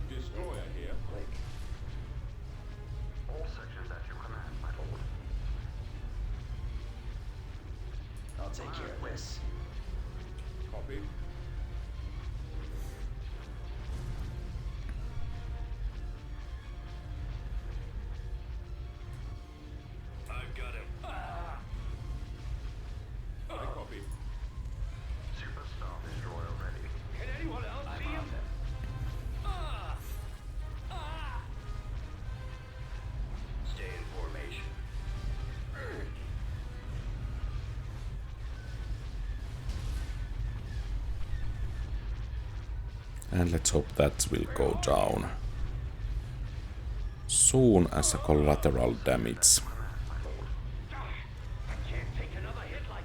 Destroyer here. Click. All sections at your command, my lord. I'll take care of this. Copy. I've got him. I copy. Superstar destroyer ready. Can anyone else see him? Stay in formation. And let's hope that will go down soon as a collateral damage. Can't take another hit like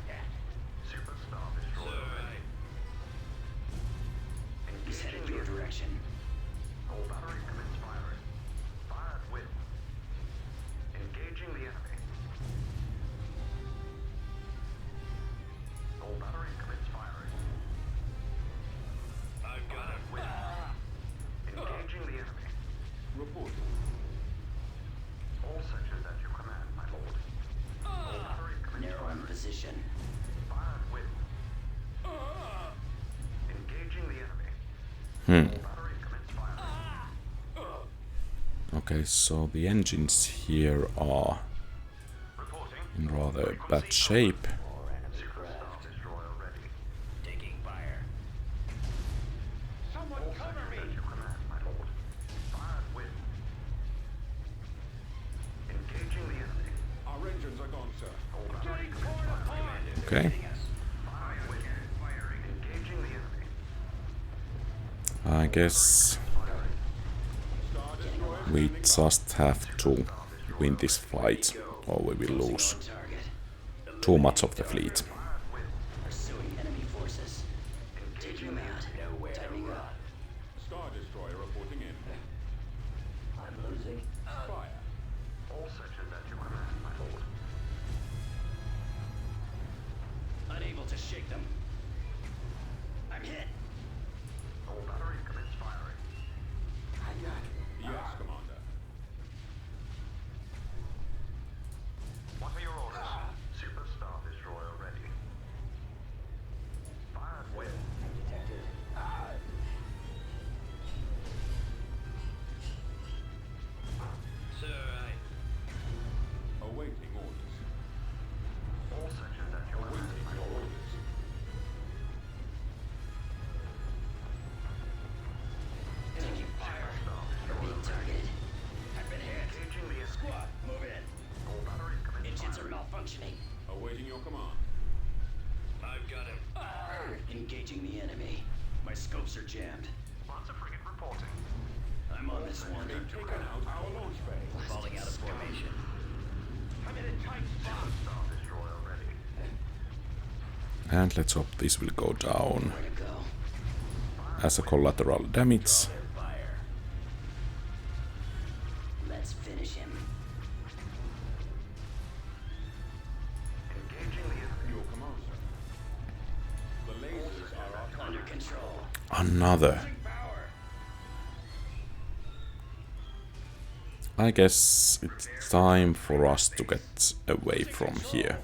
Okay, so the engines here are in rather bad shape. Taking fire. Someone cover me! Engaging the enemy. Our engines are gone, sir. Getting torn apart! Okay, Engaging the enemy. I guess Star Destroyer we just have to win this fight or we will lose Target. too much of the fleet. Pursuing enemy forces. Taking them out. Nowhere to run. Star Destroyer reporting in. I'm losing. Fire. All sections at your command, my lord. Unable to shake them. I'm hit. All batteries commence firing. Yes, Commander. What are your orders? Super Star Destroyer ready. Fire at will. Detected. Sir, Awaiting orders. All sections at your command, Awaiting my your lord. orders. taking fire. Being targeted. I've been hit. Engaging the enemy. Squad, move in. All batteries commence Engines are firing. malfunctioning. Awaiting your command. I've got him. Engaging the enemy. My scopes are jammed. Lancer frigate reporting. I'm on this one. They've taken out our launch bay. Falling out of formation. I'm in a tight spot. Star Destroyer ready. And let's hope this will go down Where to go? as a collateral damage. Their fire. Let's finish him. Engaging the enemy. Your command, sir. The lasers are our target. Under control. Another. Power. I guess it's time for us to get away from here.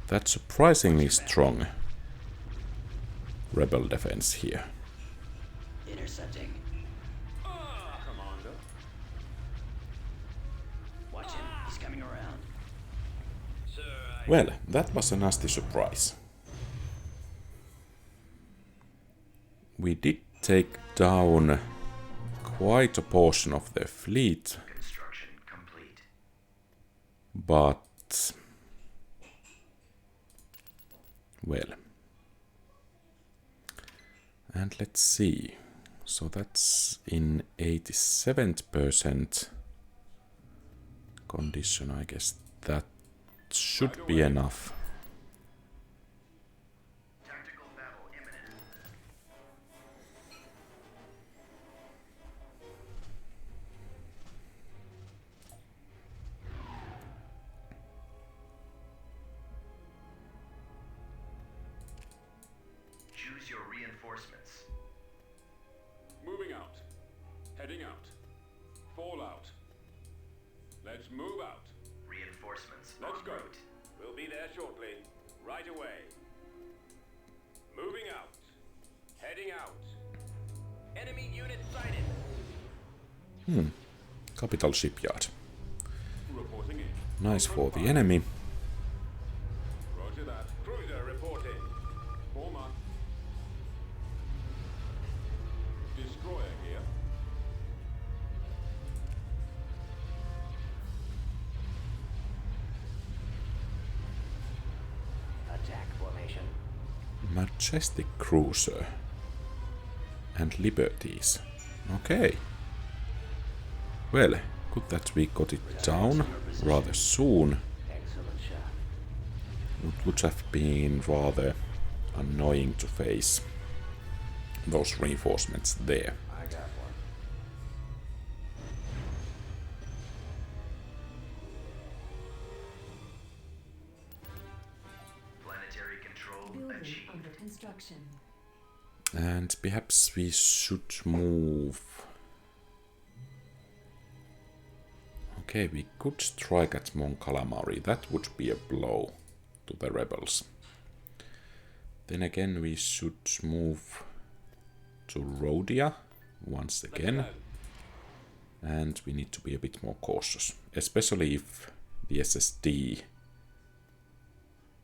That's surprisingly strong rebel defense here. Intercepting. Commander. Watch him. He's coming around. Sir, Well, that was a nasty surprise. We did take down quite a portion of their fleet, Construction complete. but well. And let's see. So that's in 87% condition. I guess that should be enough. Tactical battle imminent. Choose your reinforcements. Moving out. Heading out. Fall out. Let's move out. Reinforcements Let's en go. route. We'll be there shortly. Right away. Moving out. Heading out. Enemy unit sighted. Capital shipyard. Reporting in. Nice for the enemy. Roger that. Cruiser reporting. Form up. Destroyer here. attack formation. Majestic cruiser. And liberties. Okay. Well, good that we got it down rather soon. Excellent shot. It would have been rather annoying to face those reinforcements there. I got one. Planetary control Building achieved. under construction. And perhaps we should move. Okay, we could strike at Mon Calamari. That would be a blow to the rebels. Then again, we should move to Rhodia once again. And we need to be a bit more cautious, especially if the SSD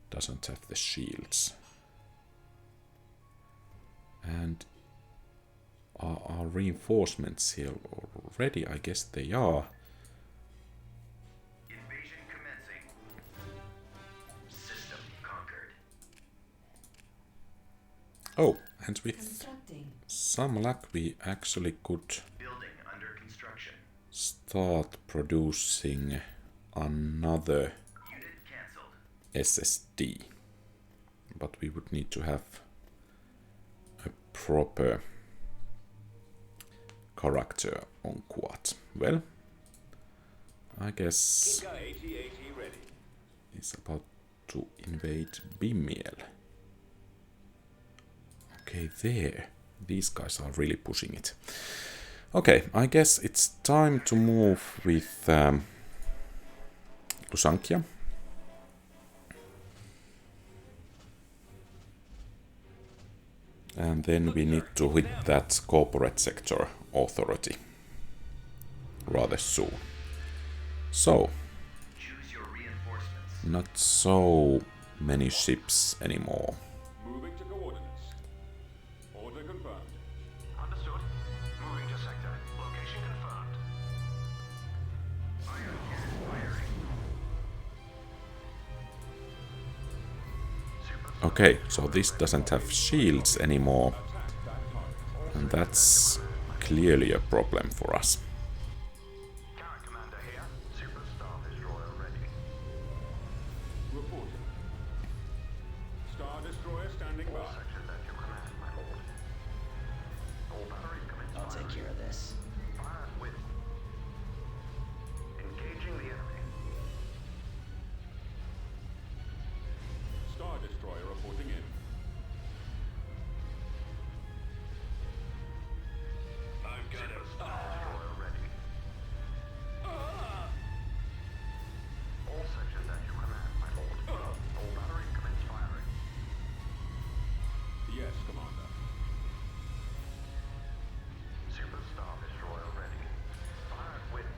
doesn't have the shields. And are our reinforcements here already? I guess they are. Invasion commencing. System conquered. Oh, and with Constructing. some luck we actually could Building under construction. start producing another Unit cancelled. SSD. But we would need to have a proper character on Quad. Well, I guess Kinga 8080 ready. he's about to invade Bimiel. Okay, there. These guys are really pushing it. Okay, I guess it's time to move with Lusankia. And then we need to hit that corporate sector authority rather soon. So, Choose your reinforcements. not so many ships anymore. Moving to coordinates. Order confirmed. Understood. Moving to sector. Location confirmed. Iron cannon firing. Super Okay, so this doesn't have shields anymore, and that's clearly a problem for us. Carrot commander here. Super Star Destroyer ready. Reporting. Star Destroyer standing All by. sections at your command, my lord. All batteries commence I'll take firing. care of this. Fire at will. Engaging the enemy. Star Destroyer reporting in. I've got Super him. Star Destroyer ready. All sections at your command, my lord. All batteries commence firing. Yes, Commander. Super Star Destroyer ready. Fire at will.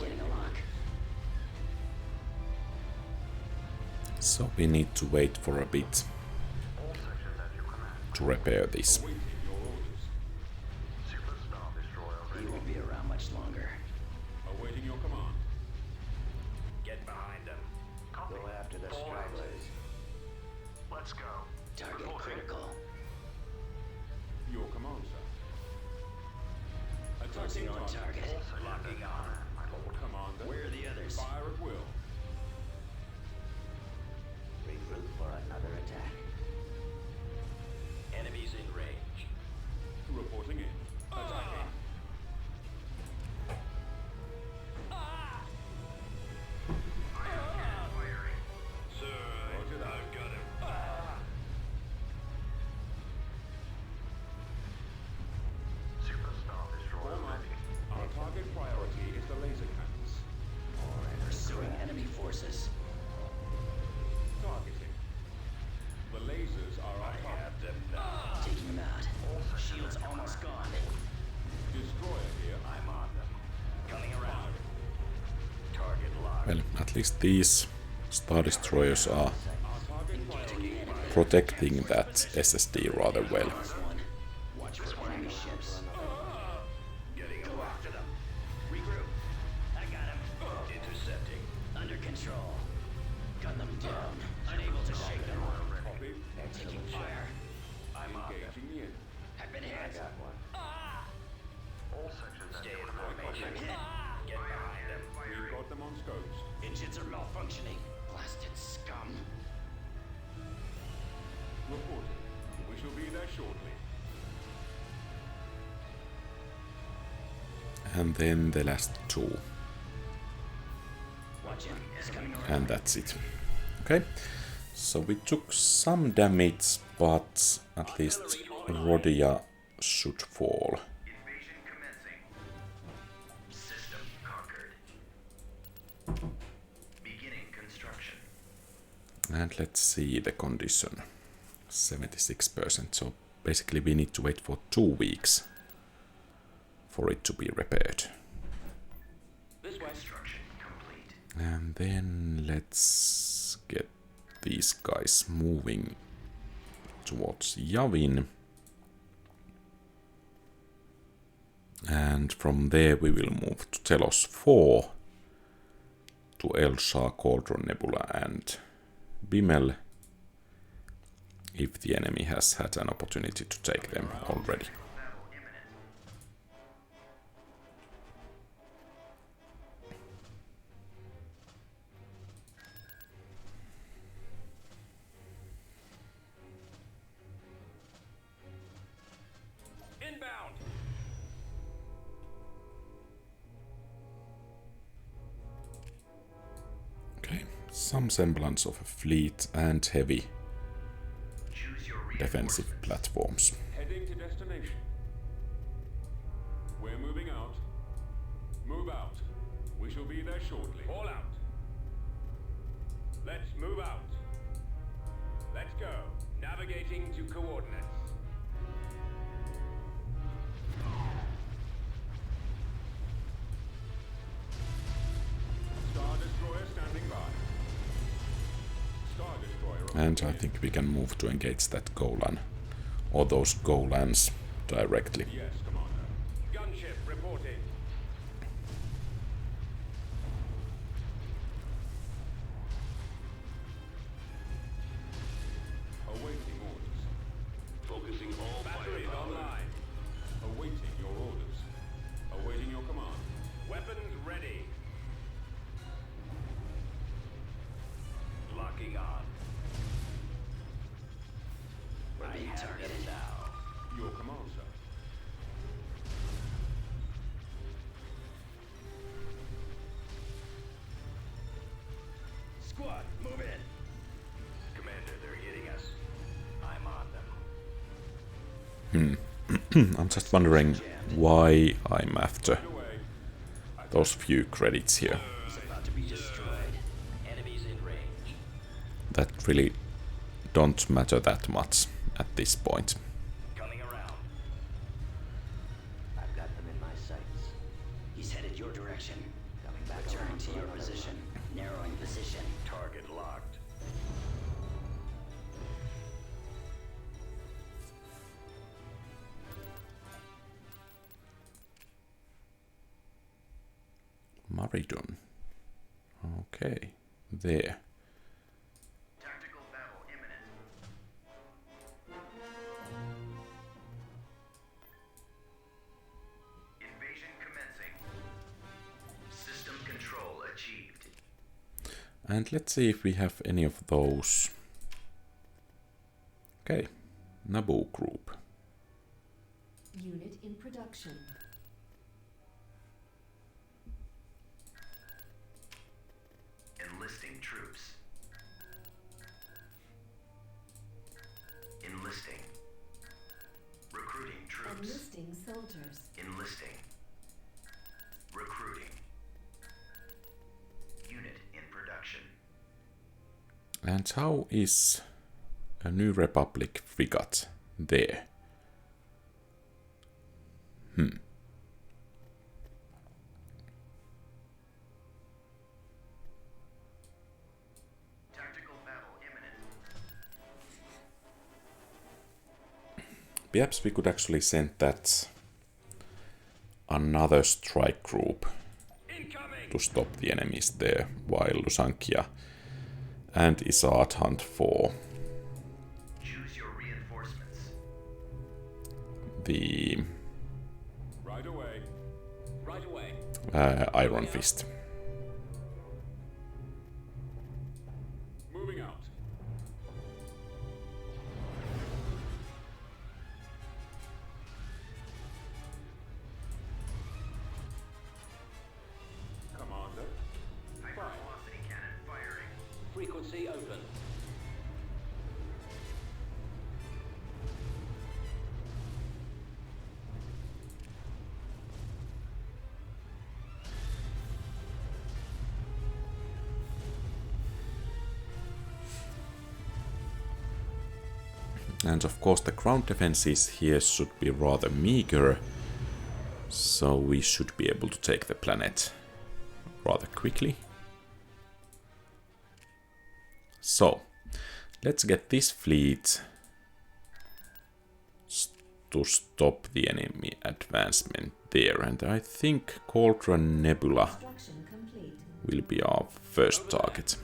Getting a lock. So we need to wait for a bit All sections at your command. to repair this. Awaiting your orders. Super Star Destroyer He ready. won't be around much longer. Awaiting your command. Get behind him. Copy. Go after the All right. stragglers. Let's go. Target Reporting. critical. Your command, sir. Closing on target. All sections at Locking your on. command, my lord. Commander. Where are the others? Fire at will. Regroup for another attack. Enemies in range. Reporting in. Attacking. Iron cannon firing. Sir, I've got him. Super Star Destroyer Form up. ready. Our target priority is the laser cannons. Pursuing enemy forces. Targeting. The lasers are our target. them now. Taking them out. Shields almost gone. Destroyer here. I'm on them. Coming around. Target locked. Well, at least these Star Destroyers are Our target priority. protecting that SSD rather well. Last one. Watch for enemy ships. Getting go after them. Regroup. I got him. Intercepting. Under control. Gun them down. Unable to shake them. Copy. Taking fire. I'm on them. Engaging the enemy. I've been hit. I got one. All sections at Stay your in command. formation. Get behind them. We've got them on scopes. Engines are malfunctioning. Blasted scum. Reporting. We shall be there shortly. And then the last two. Watch him. He's coming around. And that's it. Okay, so we took some damage, but at least Rhodia should fall. Invasion commencing. System conquered. Beginning construction. And let's see the condition. 76%, so basically we need to wait for 2 weeks for it to be repaired. This way. Construction complete. And then let's get these guys moving towards Yavin. And from there we will move to Telos 4, to Elsa, Cauldron Nebula and Bimel, if the enemy has had an opportunity to take them already. Battle imminent. Inbound. Okay, some semblance of a fleet and heavy Choose your defensive reinforcements. platforms. Heading to destination. We're moving out. Move out. We shall be there shortly. All out. Let's move out. Let's go. Navigating to coordinates. Star Destroyer standing by. Star Destroyer. And I think we can move to engage that Golan, or those Golans directly. Yes, Commander. Gunship reporting. Awaiting orders. Focusing all batteries online. Awaiting your orders. Awaiting your command. Weapons ready. Locking on. We're being targeted now. Your command, sir. Squad, move in. Commander, they're hitting us. I'm on them. I'm just wondering why I'm after Away. those few credits here. He's about to be destroyed. Enemies in range. That really don't matter that much at this point. Coming around. I've got them in my sights. He's headed your direction. Coming back. Returning to your position. Narrowing position. Target locked. Maridun. Okay, there. Tactical battle imminent. Invasion commencing. System control achieved. And let's see if we have any of those. Okay, Naboo group. Unit in production. Enlisting troops. Enlisting. Recruiting troops. Enlisting soldiers. Enlisting. Recruiting. Unit in production. And how is a New Republic frigate there? Tactical battle imminent. Perhaps we could actually send that another strike group Incoming! to stop the enemies there, while Lusankia and Isard hunt for Choose your reinforcements. the Right away. Right away. Iron Fist. Moving out. Commander. Hypervelocity cannon firing. Frequency open. And of course the ground defenses here should be rather meager, so we should be able to take the planet rather quickly. So, let's get this fleet to stop the enemy advancement there, and I think Cauldron Nebula Construction complete. will be our first target.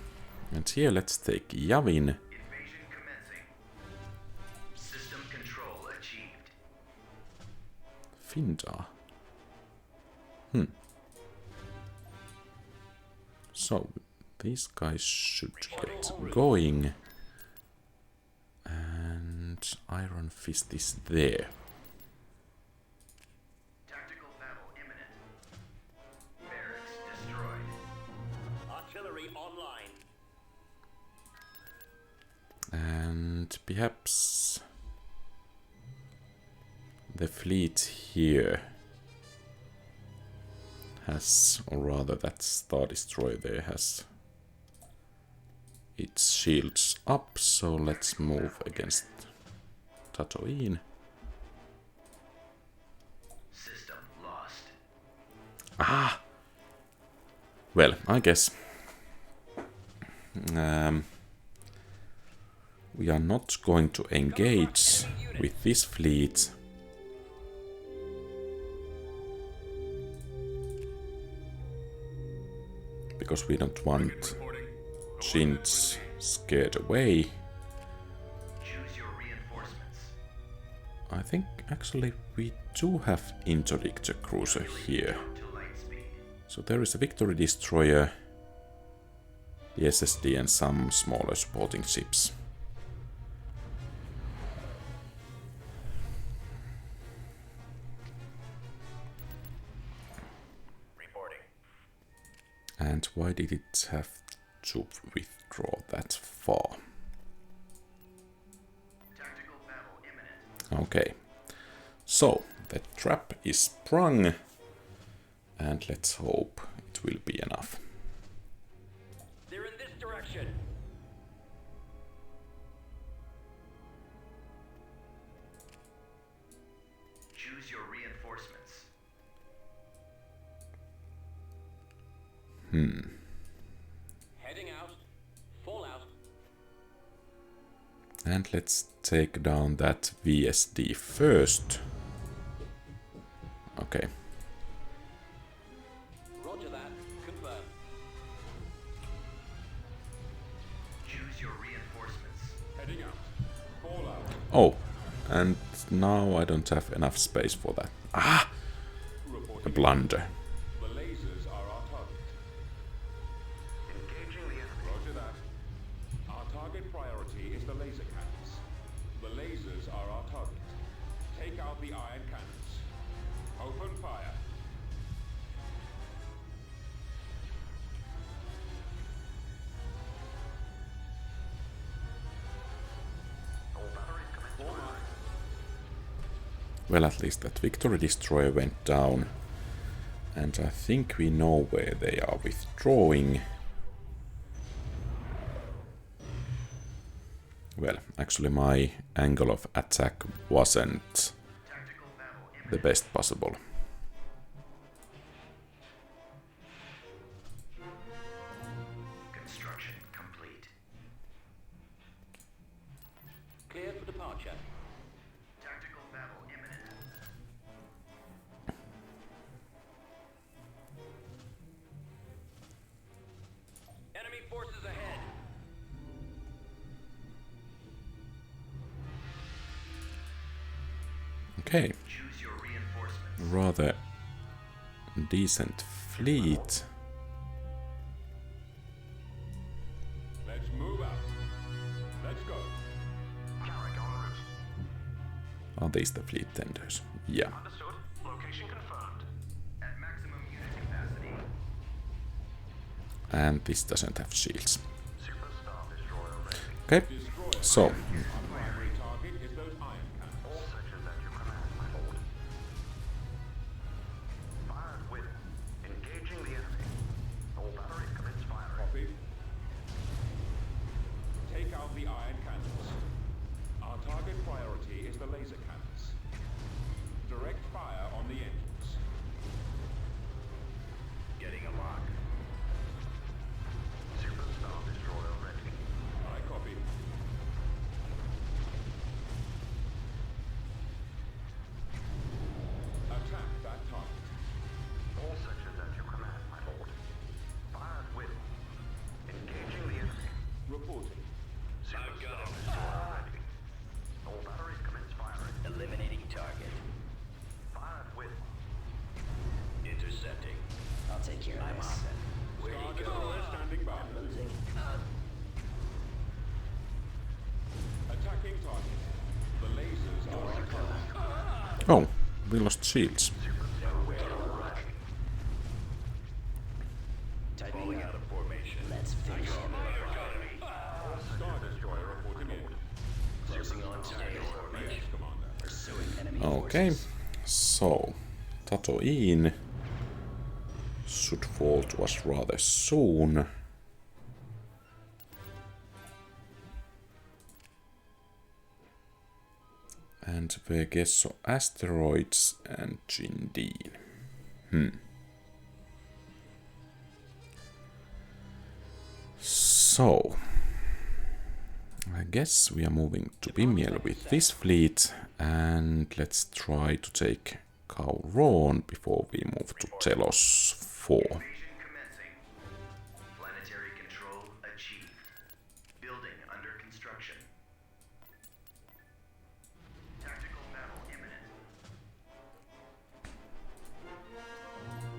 And here let's take Yavin. Invasion commencing. System control achieved. Findar. So, these guys should get going. And Iron Fist is there. Tactical battle imminent. Barracks destroyed. Artillery online. And perhaps the fleet here has, or rather that Star Destroyer there has its shields up, so let's move against Tatooine. System lost. Ah! Well, I guess we are not going to engage with this fleet. Because we don't want Shin's scared away. Choose your reinforcements. I think actually we do have interdictor cruiser here. To light speed. So there is a Victory Destroyer, the SSD and some smaller supporting ships. Reporting. And why did it have to withdraw that far? Tactical battle imminent. Okay, so the trap is sprung, and let's hope it will be enough. They're in this direction. Choose your reinforcements. Heading out. Fall out. And let's take down that VSD first. Okay, Roger that. Confirmed. Choose your reinforcements. Heading out. Fall out. oh, and now I don't have enough space for that. Ah! A Reporting. blunder. The lasers are our target. Engaging the enemy. Roger that. Our target priority is the laser cannons. The lasers are our target. Take out the iron cannons. Open fire. All batteries commence firing. Well, at least that Victory Destroyer went down. And I think we know where they are withdrawing. Well, actually my angle of attack wasn't Tactical battle imminent. the best possible. Construction complete. Clear for departure. Tactical battle imminent. Enemy forces ahead. Okay, Choose your reinforcements. rather decent fleet. Let's move out. Let's go. Carrick en route. Are these the fleet tenders? Yeah. Understood. Location confirmed. At maximum unit capacity. And this doesn't have shields. Super Star Destroyer ready. Okay, so Our primary target is those iron cannons. All sections at your command, my lord. Fired with. Engaging the enemy. All batteries commence firing. Copy. Take out the iron cannons. Our target Oh, we lost shields. Falling out of formation. Let's finish him. Star Destroyer reporting in. Closing on target. Yes, Commander. Pursuing enemy Okay, forces. so Tatooine should fall to us rather soon. And Vegesso asteroids and Jindine. So, I guess we are moving to Imperial with this fleet, and let's try to take Thrawn before we move to Telos 4. Invasion commencing. Planetary control achieved. Building under construction. Tactical battle imminent.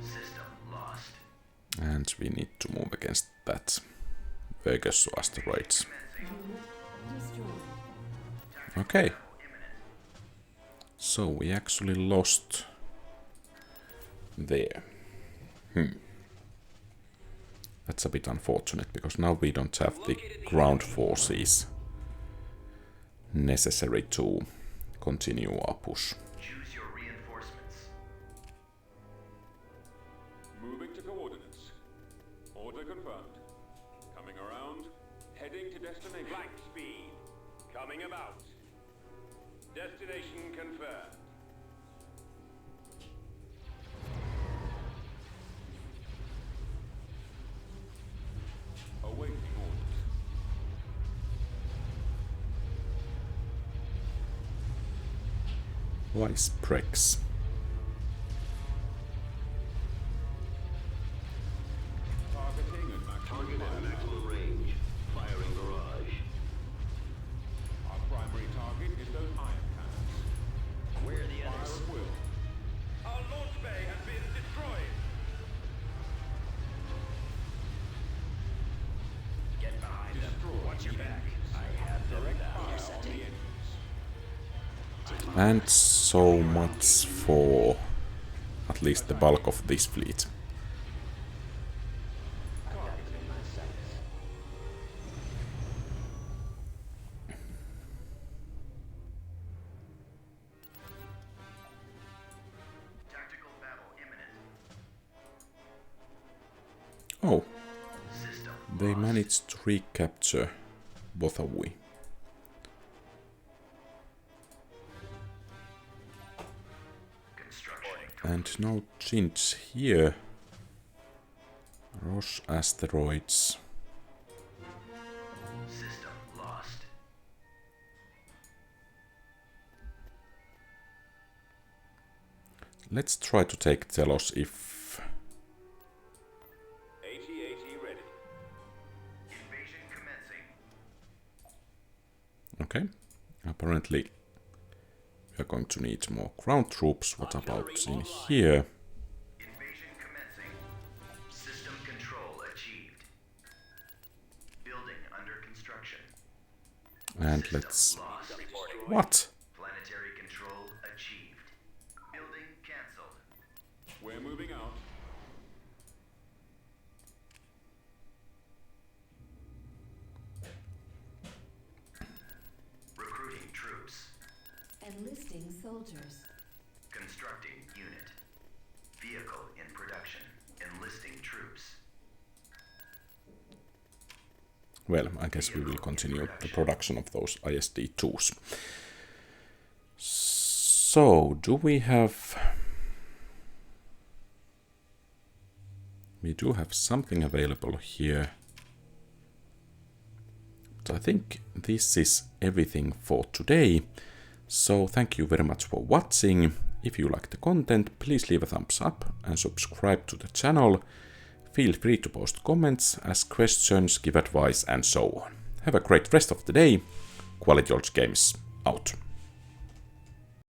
System lost. And we need to move against that Vegas asteroids. Destroyed. Okay. So we actually lost there. That's a bit unfortunate, because now we don't have the ground forces necessary to continue our push. Choose your reinforcements. Moving to coordinates. Order confirmed. Coming around. Heading to destination. Flank speed. Coming about. Destination confirmed. Awaiting orders. Vice Prex. Targeting and maximum range. Firing barrage. Our primary target is those ion cannons. Where are the Fire others? at will. Our launch bay has been destroyed. Get behind them. Watch your back. I have them now. Intercepting. And so much for at least the bulk of this fleet. Tactical battle imminent. Oh, System they managed to recapture Bothawi. construction. And no change here. Ross asteroids. System lost. Let's try to take Telos if... AT-AT ready. Invasion commencing. Okay. Apparently we are going to need more ground troops. What about in here? Invasion commencing. System control achieved. Building under construction. And System let's... lost. What? Planetary control achieved. Building cancelled. We're moving out. Recruiting troops. Enlisting soldiers. Constructing unit. Vehicle in production. Enlisting troops. Well, I guess we will continue the production of those ISD-2s. So, do we have... We do have something available here. But I think this is everything for today. So, thank you very much for watching. If you like the content, please leave a thumbs up and subscribe to the channel. Feel free to post comments, ask questions, give advice, and so on. Have a great rest of the day. QualityOldGames out.